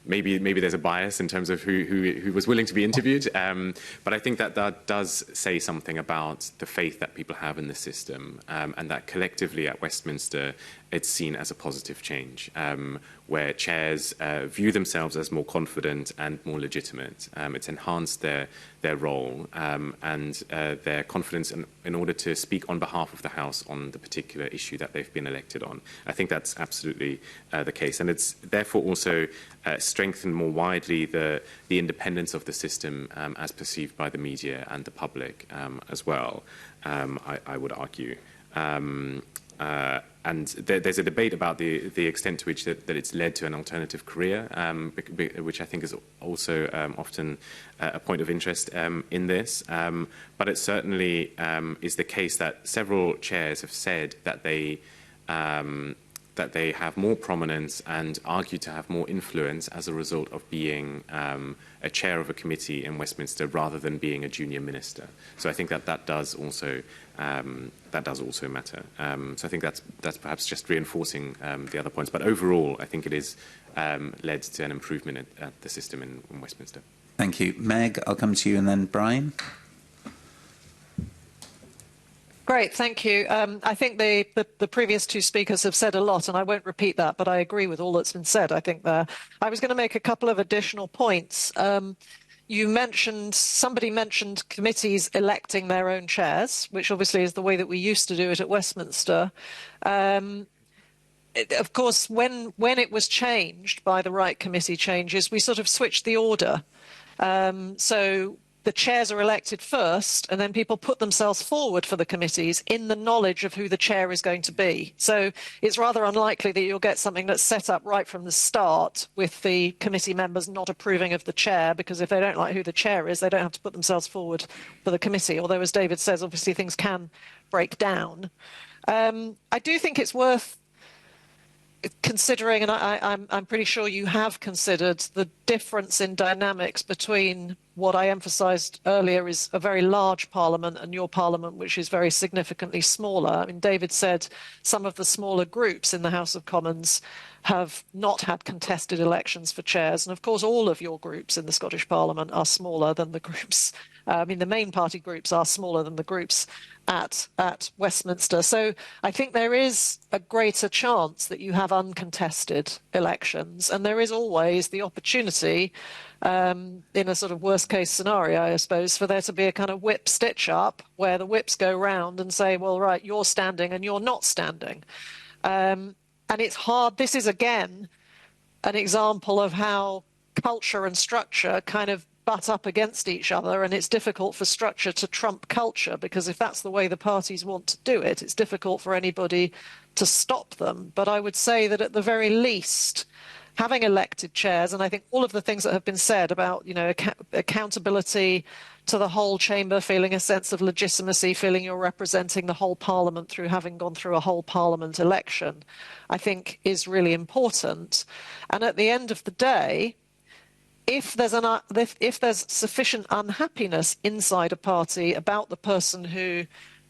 Maybe there's a bias in terms of who was willing to be interviewed, but I think that does say something about the faith that people have in the system, and that collectively at Westminster it's seen as a positive change, where chairs view themselves as more confident and more legitimate. It's enhanced their role and their confidence in order to speak on behalf of the House on the particular issue that they've been elected on. I think that's absolutely the case, and it's therefore also strengthened more widely the independence of the system as perceived by the media and the public as well, I would argue. And there's a debate about the extent to which that it's led to an alternative career, which I think is also often a point of interest in this. But it certainly is the case that several chairs have said that they have more prominence and argue to have more influence as a result of being a chair of a committee in Westminster rather than being a junior minister. So I think that does also matter. So I think that's perhaps just reinforcing the other points. But overall, I think it is led to an improvement at the system in Westminster. Thank you. Meg, I'll come to you and then Brian. Great, thank you. I think the previous two speakers have said a lot, and I won't repeat that, but I agree with all that's been said, I think there. I was going to make a couple of additional points. Somebody mentioned committees electing their own chairs, which obviously is the way that we used to do it at Westminster. Of course, when it was changed by the right committee changes, we sort of switched the order. So the chairs are elected first, and then people put themselves forward for the committees in the knowledge of who the chair is going to be. So it's rather unlikely that you'll get something that's set up right from the start with the committee members not approving of the chair, because if they don't like who the chair is, they don't have to put themselves forward for the committee. Although, as David says, obviously things can break down. I do think it's worth considering, and I'm pretty sure you have considered, the difference in dynamics between what I emphasised earlier is a very large parliament and your parliament, which is very significantly smaller. I mean, David said some of the smaller groups in the House of Commons have not had contested elections for chairs. And of course, all of your groups in the Scottish Parliament are smaller than the groups. I mean, the main party groups are smaller than the groups at Westminster. So I think there is a greater chance that you have uncontested elections. And there is always the opportunity, in a sort of worst case scenario, I suppose, for there to be a kind of whip stitch up where the whips go round and say, well, right, you're standing and you're not standing. And it's hard. This is, again, an example of how culture and structure kind of butt up against each other, and it's difficult for structure to trump culture, because if that's the way the parties want to do it, it's difficult for anybody to stop them. But I would say that at the very least, having elected chairs, and I think all of the things that have been said about, accountability to the whole chamber, feeling a sense of legitimacy, feeling you're representing the whole parliament through having gone through a whole parliament election, I think is really important. And at the end of the day, if there's sufficient unhappiness inside a party about the person who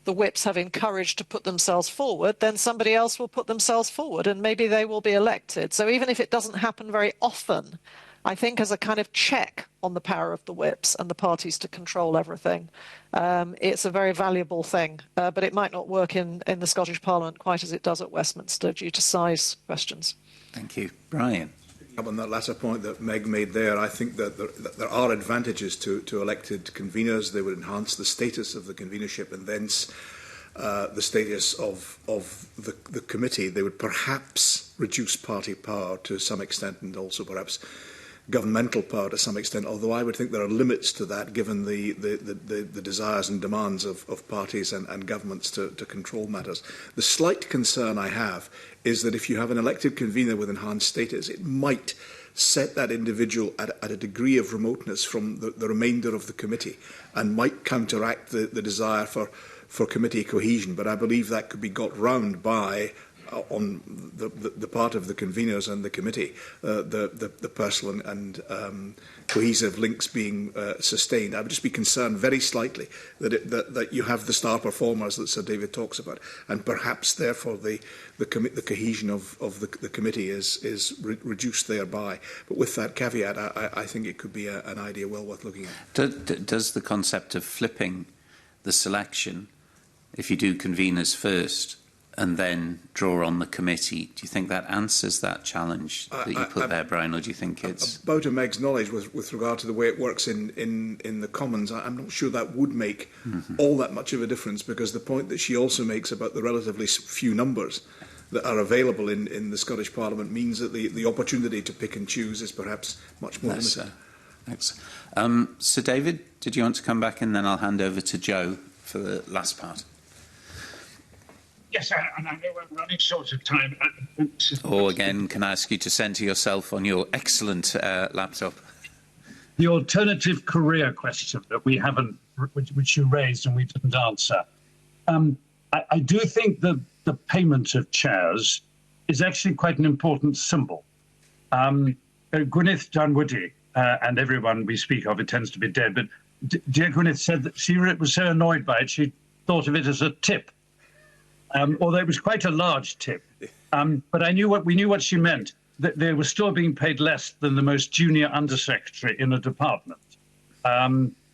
the whips have encouraged to put themselves forward, then somebody else will put themselves forward and maybe they will be elected. So even if it doesn't happen very often, I think as a kind of check on the power of the whips and the parties to control everything, it's a very valuable thing. But it might not work in the Scottish Parliament quite as it does at Westminster due to size questions. Thank you. Brian. Up on that latter point that Meg made there, I think that there are advantages to elected conveners. They would enhance the status of the convenership and thence the status of the committee. They would perhaps reduce party power to some extent and also perhaps governmental power to some extent, although I would think there are limits to that given the desires and demands of parties and governments to control matters. The slight concern I have is that if you have an elected convener with enhanced status, it might set that individual at a degree of remoteness from the remainder of the committee and might counteract the desire for committee cohesion. But I believe that could be got round by on the part of the conveners and the committee, the personal and cohesive links being sustained. I would just be concerned very slightly that you have the star performers that Sir David talks about, and perhaps therefore the cohesion of the committee is reduced thereby. But with that caveat, I think it could be an idea well worth looking at. Does the concept of flipping the selection, if you do conveners first and then draw on the committee, do you think that answers that challenge that you put there, Brian, or do you think it's... Bow to Meg's knowledge with regard to the way it works in the Commons, I'm not sure that would make all that much of a difference, because the point that she also makes about the relatively few numbers that are available in the Scottish Parliament means that the opportunity to pick and choose is perhaps much more limited. Thanks. Sir David, did you want to come back, and then I'll hand over to Joe for the last part? Yes, and I know we're running short of time. Or again, can I ask you to centre yourself on your excellent laptop? The alternative career question that we haven't, which you raised and we didn't answer. I do think that the payment of chairs is actually quite an important symbol. Gwyneth Dunwoody and everyone we speak of, it tends to be dead, but dear Gwyneth said that she was so annoyed by it, she thought of it as a tip. Although it was quite a large tip. But we knew what she meant, that they were still being paid less than the most junior undersecretary in a department.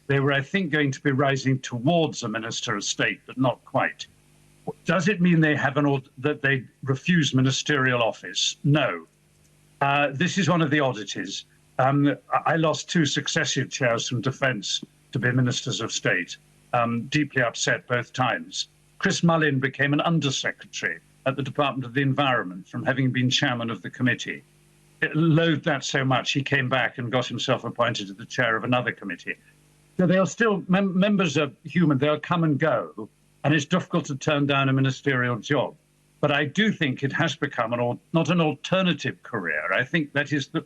They were, I think, going to be rising towards a Minister of State, but not quite. Does it mean they have that they refuse ministerial office? No. This is one of the oddities. I lost 2 successive chairs from Defence to be Ministers of State, deeply upset both times. Chris Mullin became an undersecretary at the Department of the Environment from having been chairman of the committee. It loathed that so much, he came back and got himself appointed to the chair of another committee. So they'll still, members are human, they'll come and go, and it's difficult to turn down a ministerial job. But I do think it has become not an alternative career. I think that is the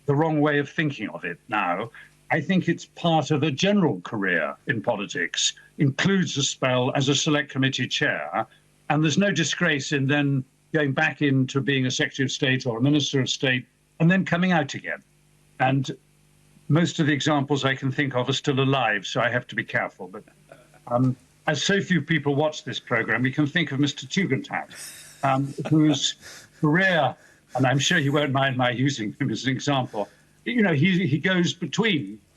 wrong way of thinking of it now. I think it's part of a general career in politics, includes a spell as a select committee chair, and there's no disgrace in then going back into being a Secretary of State or a Minister of State and then coming out again. And most of the examples I can think of are still alive, so I have to be careful. But as so few people watch this programme, we can think of Mr. Tugendhat, whose career, and I'm sure he won't mind my using him as an example, you know, he goes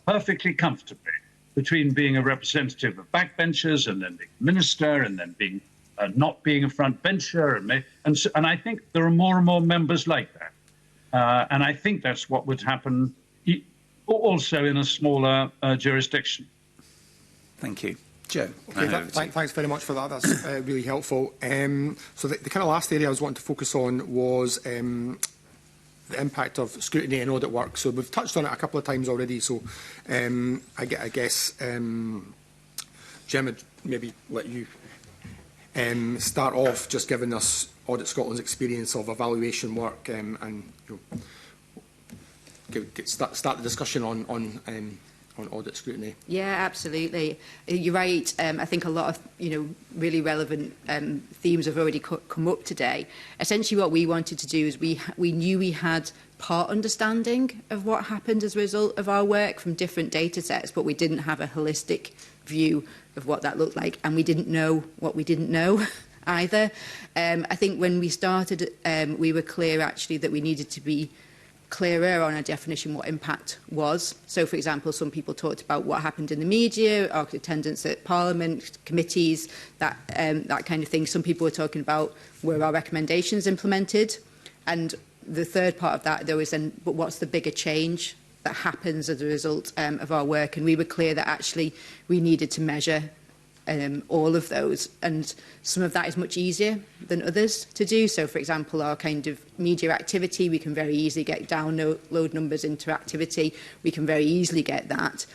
perfectly comfortably between being a representative of backbenchers and then being a minister and then being not being a front bencher. And I think there are more and more members like that. And I think that's what would happen also in a smaller jurisdiction. Thank you. Joe. Okay, thanks very much for that. That's really helpful. So the kind of last area I was wanting to focus on was the impact of scrutiny and audit work. So we've touched on it a couple of times already. So I guess Jim would maybe let you start off, just giving us Audit Scotland's experience of evaluation work and start the discussion on audit scrutiny? Yeah, absolutely. You're right. I think a lot of really relevant themes have already come up today. Essentially, what we wanted to do is we knew we had part understanding of what happened as a result of our work from different data sets, but we didn't have a holistic view of what that looked like, and we didn't know what we didn't know either. I think when we started, we were clear actually that we needed to be clearer on a definition what impact was. So, for example, some people talked about what happened in the media, our attendance at Parliament, committees, that kind of thing. Some people were talking about were our recommendations implemented, and the third part of that, though, is then, but what's the bigger change that happens as a result of our work? And we were clear that actually we needed to measure all of those, and some of that is much easier than others to do. So, for example, our kind of media activity, we can very easily get download numbers into activity. We can very easily get that.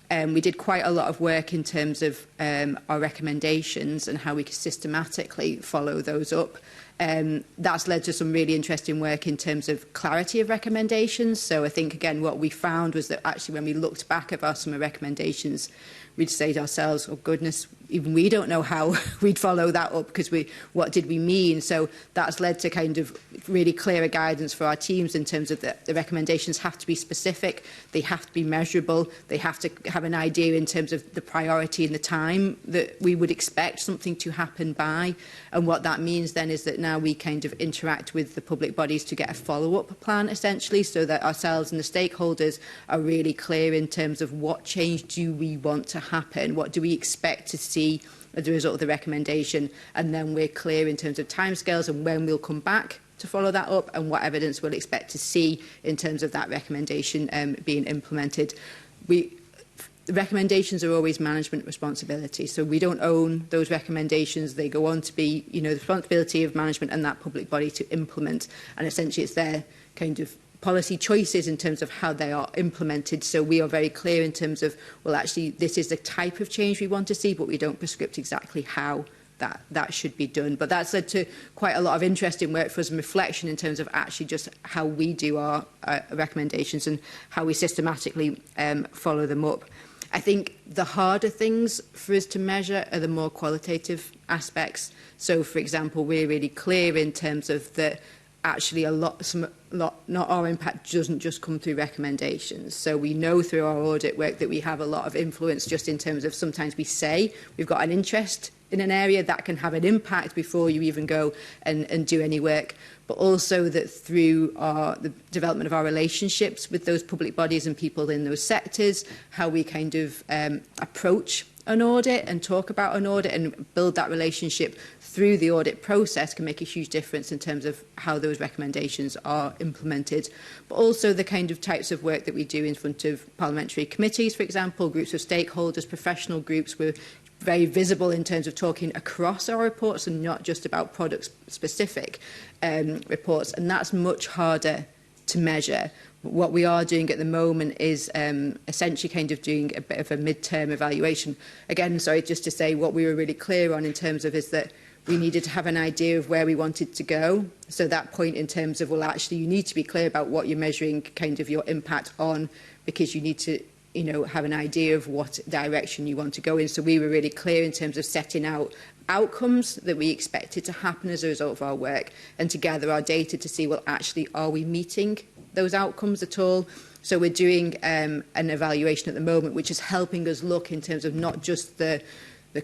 We did quite a lot of work in terms of our recommendations and how we could systematically follow those up. That's led to some really interesting work in terms of clarity of recommendations. So I think, again, what we found was that actually when we looked back at our summer recommendations, we'd say to ourselves, oh goodness, even we don't know how we'd follow that up, because what did we mean? So that's led to kind of really clearer guidance for our teams in terms of the recommendations have to be specific, they have to be measurable, they have to have an idea in terms of the priority and the time that we would expect something to happen by. And what that means then is that now we kind of interact with the public bodies to get a follow-up plan, essentially, so that ourselves and the stakeholders are really clear in terms of what change do we want to happen, what do we expect to see as a result of the recommendation, and then we're clear in terms of timescales and when we'll come back to follow that up and what evidence we'll expect to see in terms of that recommendation being implemented. The recommendations are always management responsibility, so we don't own those recommendations. They go on to be, the responsibility of management and that public body to implement, and essentially it's their kind of policy choices in terms of how they are implemented. So we are very clear in terms of, well, actually, this is the type of change we want to see, but we don't prescript exactly how that should be done. But that's led to quite a lot of interesting work for us and reflection in terms of actually just how we do our recommendations and how we systematically follow them up. I think the harder things for us to measure are the more qualitative aspects. So, for example, we're really clear in terms of that actually not our impact doesn't just come through recommendations. So we know through our audit work that we have a lot of influence just in terms of sometimes we say we've got an interest in an area that can have an impact before you even go and do any work, but also that through the development of our relationships with those public bodies and people in those sectors, how we kind of approach an audit and talk about an audit and build that relationship through the audit process can make a huge difference in terms of how those recommendations are implemented. But also the kind of types of work that we do in front of parliamentary committees, for example, groups of stakeholders, professional groups. We're very visible in terms of talking across our reports and not just about product-specific reports, and that's much harder to measure. What we are doing at the moment is essentially kind of doing a bit of a mid-term evaluation. Again, sorry, just to say what we were really clear on in terms of is that we needed to have an idea of where we wanted to go. So that point in terms of, well, actually, you need to be clear about what you're measuring kind of your impact on, because you need to, have an idea of what direction you want to go in. So we were really clear in terms of setting out outcomes that we expected to happen as a result of our work, and to gather our data to see, well, actually, are we meeting those outcomes at all? So we're doing an evaluation at the moment, which is helping us look in terms of not just the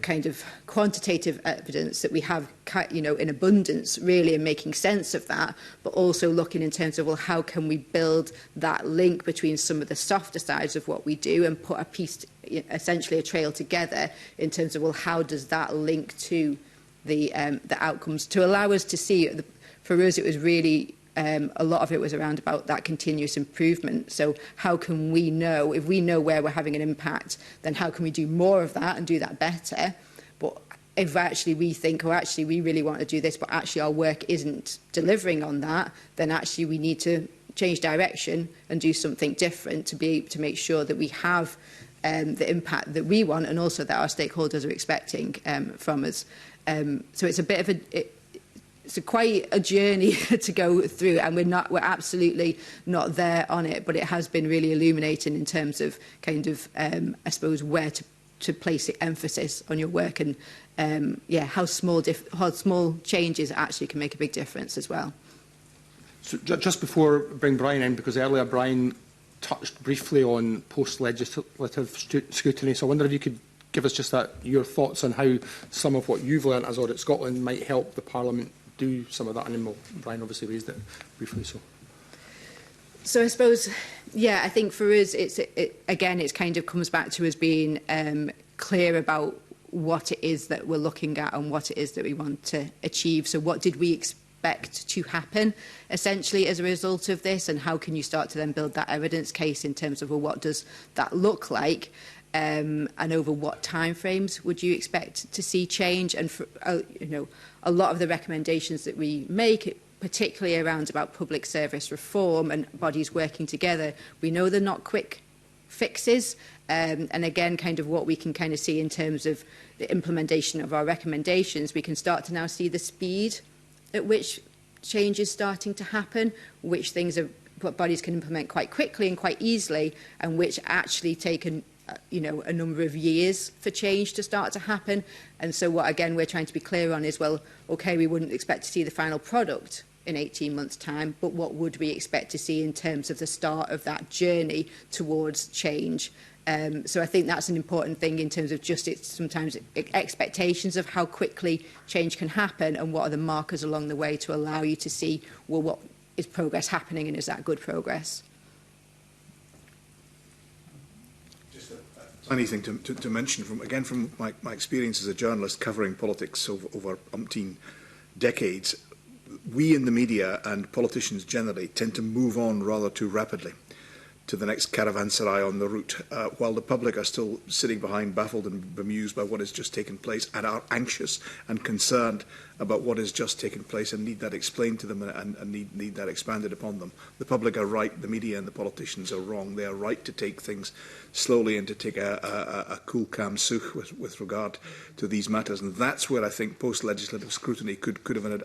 kind of quantitative evidence that we have, in abundance, really, and making sense of that, but also looking in terms of, well, how can we build that link between some of the softer sides of what we do and put a piece, essentially a trail together in terms of, well, how does that link to the outcomes, to allow us to see. For us, it was really a lot of it was around about that continuous improvement. So how can we know, if we know where we're having an impact, then how can we do more of that and do that better? But if actually we think, oh, actually we really want to do this, but actually our work isn't delivering on that, then actually we need to change direction and do something different to make sure that we have the impact that we want, and also that our stakeholders are expecting from us. So it's a bit of it's quite a journey to go through, and we're absolutely not there on it, but it has been really illuminating in terms of kind of, I suppose, where to place the emphasis on your work, and yeah, how small changes actually can make a big difference as well. So just before bring Brian in, because earlier Brian touched briefly on post-legislative scrutiny, so I wonder if you could give us just your thoughts on how some of what you've learned as Audit Scotland might help the Parliament do some of that, and then Brian obviously raised it briefly. So I suppose, yeah, I think for us, again, it kind of comes back to us being clear about what it is that we're looking at and what it is that we want to achieve. So what did we expect to happen, essentially, as a result of this, and how can you start to then build that evidence case in terms of, well, what does that look like? And over what timeframes would you expect to see change? And for, you know, a lot of the recommendations that we make, particularly around about public service reform and bodies working together, we know they're not quick fixes. And again, kind of what we can kind of see in terms of the implementation of our recommendations, we can start to now see the speed at which change is starting to happen, which things are what bodies can implement quite quickly and quite easily, and which actually take you know, a number of years for change to start to happen. And so what, again, we're trying to be clear on is, well, OK, we wouldn't expect to see the final product in 18 months' time, but what would we expect to see in terms of the start of that journey towards change? So I think that's an important thing in terms of just sometimes expectations of how quickly change can happen, and what are the markers along the way to allow you to see, well, what is progress happening, and is that good progress? Tiny thing to mention, from my experience as a journalist covering politics over umpteen decades, we in the media and politicians generally tend to move on rather too rapidly to the next caravanserai on the route, while the public are still sitting behind, baffled and bemused by what has just taken place, and are anxious and concerned about what has just taken place and need that explained to them and need that expanded upon them. The public are right, the media and the politicians are wrong. They are right to take things slowly and to take a cool, calm souk with regard to these matters. And that's where I think post-legislative scrutiny could have an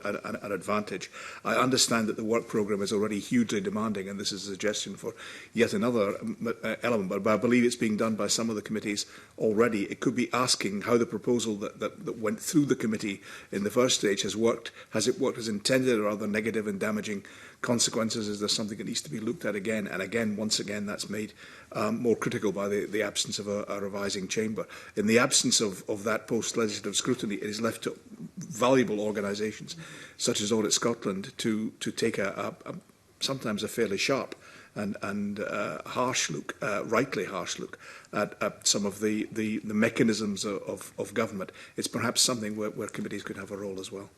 advantage. I understand that the work programme is already hugely demanding, and this is a suggestion for yet another element, but I believe it's being done by some of the committees already. It could be asking how the proposal that went through the committee in the first stage has worked. Has it worked as intended, or are there negative and damaging consequences? Is there something that needs to be looked at again? And again, once again, that's made more critical by the absence of a revising chamber. In the absence of that post-legislative scrutiny, it is left to valuable organisations, such as Audit Scotland, to take sometimes a fairly sharp and harsh look, rightly harsh look, at some of the mechanisms of government. It's perhaps something where committees could have a role as well.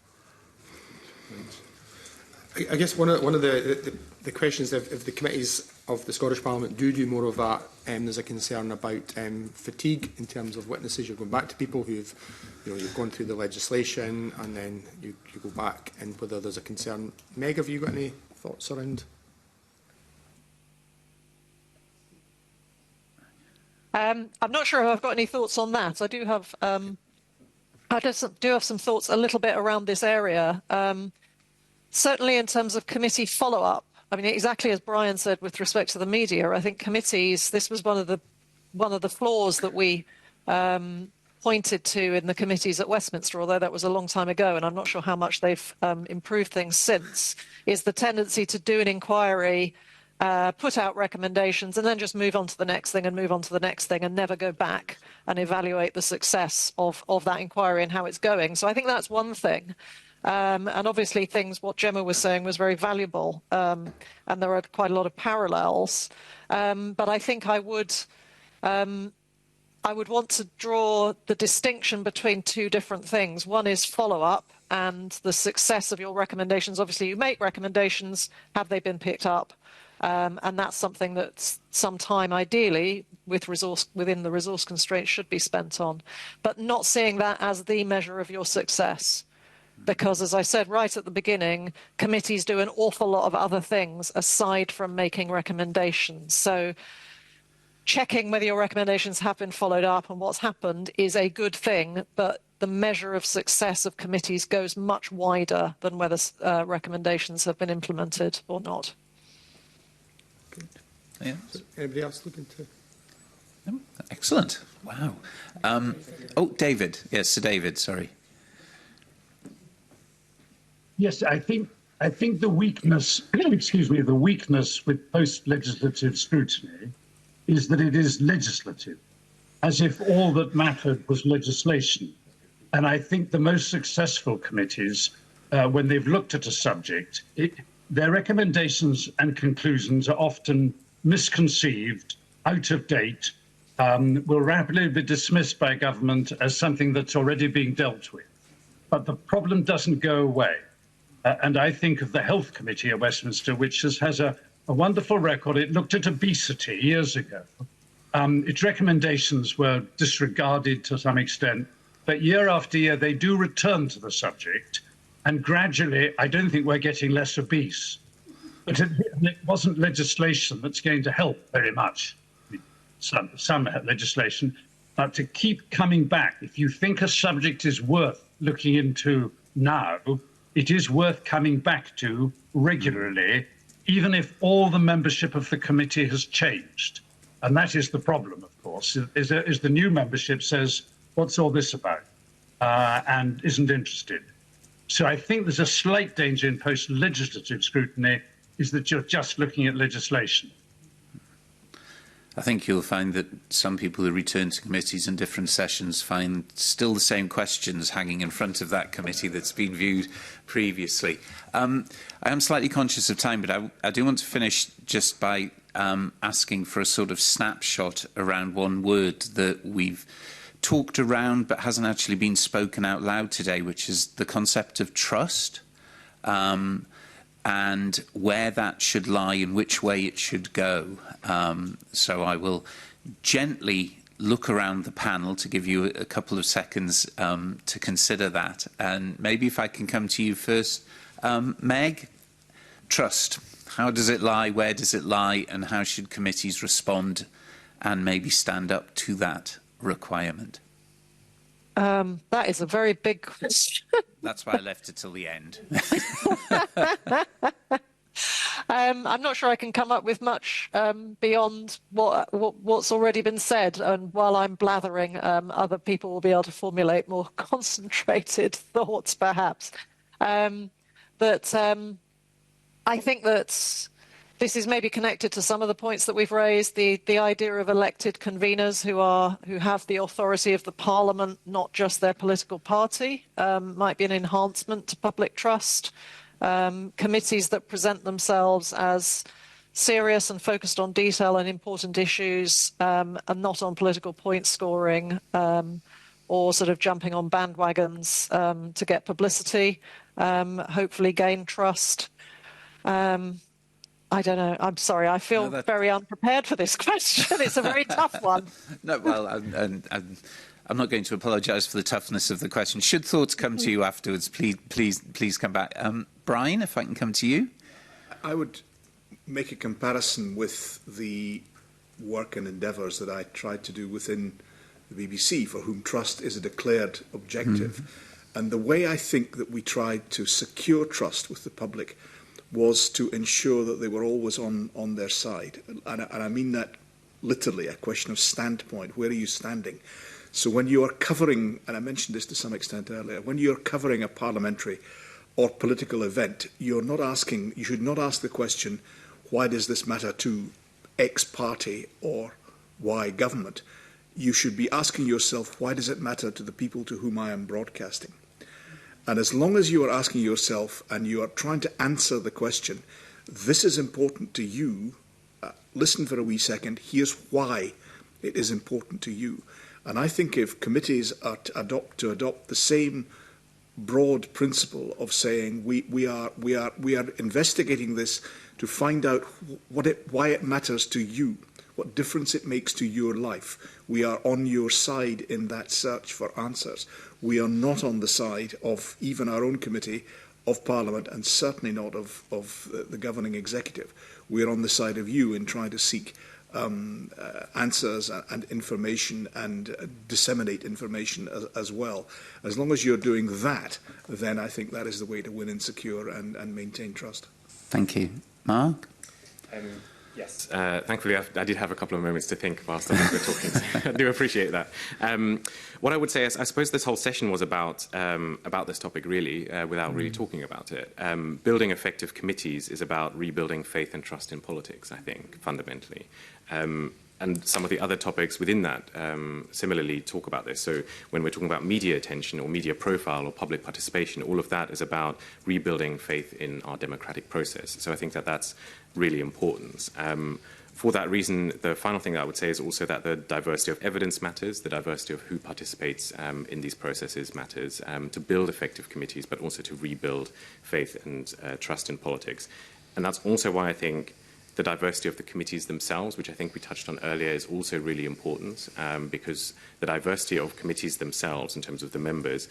I guess one of the questions, if the committees of the Scottish Parliament do more of that, there's a concern about fatigue in terms of witnesses. You're going back to people who've, you've gone through the legislation, and then you go back, and whether there's a concern. Meg, have you got any thoughts around? I'm not sure if I've got any thoughts on that. I do have some thoughts a little bit around this area. Certainly in terms of committee follow-up, I mean, exactly as Brian said with respect to the media, I think committees, this was one of the flaws that we pointed to in the committees at Westminster, although that was a long time ago, and I'm not sure how much they've improved things since, is the tendency to do an inquiry, put out recommendations, and then just move on to the next thing and move on to the next thing, and never go back and evaluate the success of that inquiry and how it's going. So I think that's one thing. And obviously what Gemma was saying was very valuable, and there are quite a lot of parallels. But I think I would want to draw the distinction between two different things. One is follow-up and the success of your recommendations. Obviously, you make recommendations. Have they been picked up? And that's something that some time, ideally, within the resource constraints, should be spent on. But not seeing that as the measure of your success. Because, as I said right at the beginning, committees do an awful lot of other things aside from making recommendations. So checking whether your recommendations have been followed up and what's happened is a good thing, but the measure of success of committees goes much wider than whether recommendations have been implemented or not. Yeah. Anybody else looking to? Excellent. Wow. Oh, David. Yes, Sir David, sorry. Yes, I think the weakness, excuse me, the weakness with post-legislative scrutiny is that it is legislative, as if all that mattered was legislation. And I think the most successful committees, when they've looked at a subject, their recommendations and conclusions are often misconceived, out of date, will rapidly be dismissed by government as something that's already being dealt with. But the problem doesn't go away. And I think of the Health Committee at Westminster, which has a wonderful record. It looked at obesity years ago. Its recommendations were disregarded to some extent, but year after year, they do return to the subject. And gradually, I don't think we're getting less obese. But it wasn't legislation that's going to help very much. Some legislation, but to keep coming back. If you think a subject is worth looking into now, it is worth coming back to regularly, even if all the membership of the committee has changed. And that is the problem, of course, is the new membership says, what's all this about? And isn't interested. So I think there's a slight danger in post-legislative scrutiny is that you're just looking at legislation. I think you'll find that some people who return to committees in different sessions find still the same questions hanging in front of that committee that's been viewed previously. I am slightly conscious of time, but I do want to finish just by asking for a sort of snapshot around one word that we've talked around but hasn't actually been spoken out loud today, which is the concept of trust. And where that should lie and which way it should go. So I will gently look around the panel to give you a couple of seconds to consider that. And maybe if I can come to you first, Meg, trust. How does it lie? Where does it lie? And how should committees respond and maybe stand up to that requirement? That is a very big question. That's why I left it till the end. I'm not sure I can come up with much beyond what's already been said. And while I'm blathering, other people will be able to formulate more concentrated thoughts, perhaps. I think that this is maybe connected to some of the points that we've raised. The idea of elected conveners who have the authority of the Parliament, not just their political party, might be an enhancement to public trust. Committees that present themselves as serious and focused on detail and important issues, and not on political point scoring or sort of jumping on bandwagons to get publicity, hopefully gain trust. I don't know. I'm sorry. I feel very unprepared for this question. It's a very tough one. No, well, I'm not going to apologise for the toughness of the question. Should thoughts come to you afterwards, please come back. Brian, if I can come to you. I would make a comparison with the work and endeavours that I tried to do within the BBC, for whom trust is a declared objective. Mm-hmm. And the way I think that we tried to secure trust with the public was to ensure that they were always on their side. And I mean that literally, a question of standpoint. Where are you standing? So when you are covering, and I mentioned this to some extent earlier, when you're covering a parliamentary or political event, you should not ask the question, why does this matter to X party or Y government? You should be asking yourself, why does it matter to the people to whom I am broadcasting? And as long as you are asking yourself and you are trying to answer the question, this is important to you, listen for a wee second, here's why it is important to you. And I think if committees are to adopt the same broad principle of saying we are investigating this to find out why it matters to you, what difference it makes to your life. We are on your side in that search for answers. We are not on the side of even our own committee, of Parliament, and certainly not of the governing executive. We are on the side of you in trying to seek answers and information and disseminate information as well. As long as you're doing that, then I think that is the way to win and secure and maintain trust. Thank you. Mark? Yes. Thankfully, I did have a couple of moments to think whilst I was talking. So I do appreciate that. What I would say is, I suppose this whole session was about this topic, really, without really talking about it. Building effective committees is about rebuilding faith and trust in politics, I think, fundamentally. And some of the other topics within that similarly talk about this. So when we're talking about media attention or media profile or public participation, all of that is about rebuilding faith in our democratic process. So I think that that's really important. For that reason, the final thing that I would say is also that the diversity of evidence matters, the diversity of who participates in these processes matters, to build effective committees, but also to rebuild faith and trust in politics. And that's also why I think the diversity of the committees themselves, which I think we touched on earlier, is also really important, because the diversity of committees themselves, in terms of the members,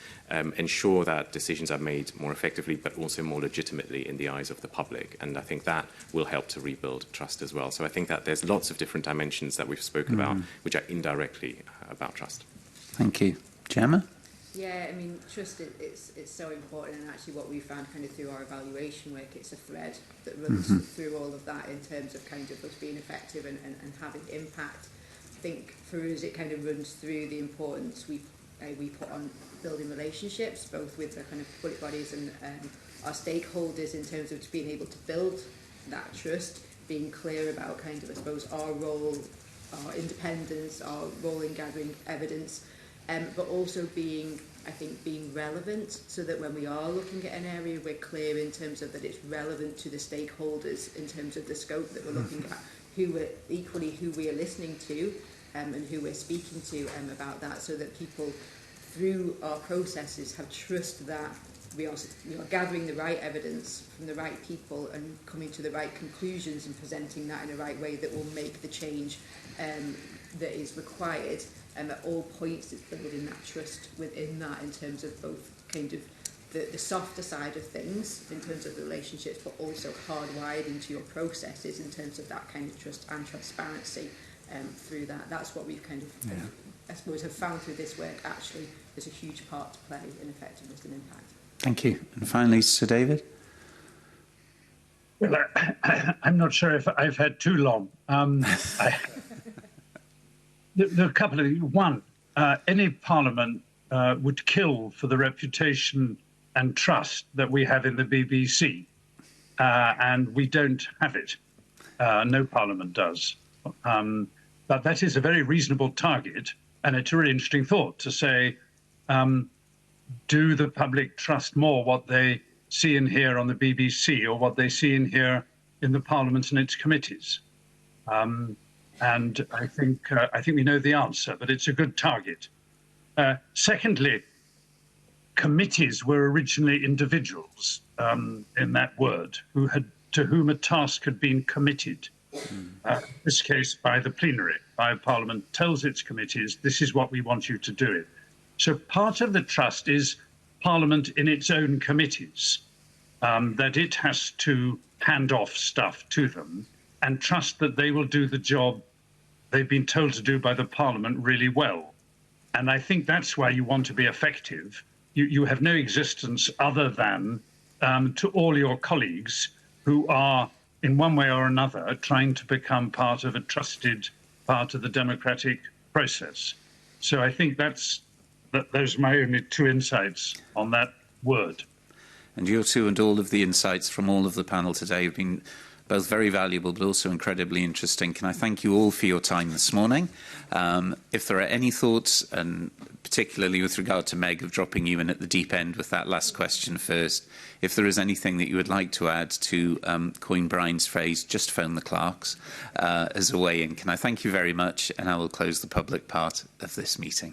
ensure that decisions are made more effectively, but also more legitimately in the eyes of the public. And I think that will help to rebuild trust as well. So I think that there's lots of different dimensions that we've spoken about, which are indirectly about trust. Thank you. Gemma? Yeah, I mean, trust, it's so important, and actually what we found kind of through our evaluation work, it's a thread that runs through all of that in terms of kind of us being effective and having impact. I think for us it kind of runs through the importance we put on building relationships, both with the kind of public bodies and our stakeholders, in terms of being able to build that trust, being clear about kind of, I suppose, our role, our independence, our role in gathering evidence, but also being relevant, so that when we are looking at an area, we're clear in terms of that it's relevant to the stakeholders in terms of the scope that we're looking at, who we are listening to, and who we're speaking to about that, so that people through our processes have trust that we are gathering the right evidence from the right people and coming to the right conclusions and presenting that in the right way that will make the change that is required. And at all points it's building that trust within that, in terms of both kind of the softer side of things in terms of the relationships, but also hardwired into your processes in terms of that kind of trust and transparency through that. That's what we've kind of, I suppose, have found through this work. Actually, there's a huge part to play in effectiveness and impact. Thank you. And finally, Sir David? Well, I'm not sure if I've had too long. There are a couple of things. One, any parliament would kill for the reputation and trust that we have in the BBC, and we don't have it. No parliament does. But that is a very reasonable target, and it's a really interesting thought to say, do the public trust more what they see and hear on the BBC or what they see and hear in the Parliament and its committees? And I think we know the answer, but it's a good target. Secondly, committees were originally individuals, in that word, to whom a task had been committed. In this case, by the plenary, by Parliament tells its committees, this is what we want you to do it. So part of the trust is Parliament in its own committees, that it has to hand off stuff to them and trust that they will do the job they've been told to do by the Parliament really well. And I think that's why you want to be effective. You have no existence other than to all your colleagues who are, in one way or another, trying to become part of a trusted part of the democratic process. So I think those are my only two insights on that word. And your two and all of the insights from all of the panel today have been both very valuable but also incredibly interesting. Can I thank you all for your time this morning? If there are any thoughts, and particularly with regard to Meg, of dropping you in at the deep end with that last question first, if there is anything that you would like to add to coin Brian's phrase, just phone the clerks as a way in. Can I thank you very much, and I will close the public part of this meeting.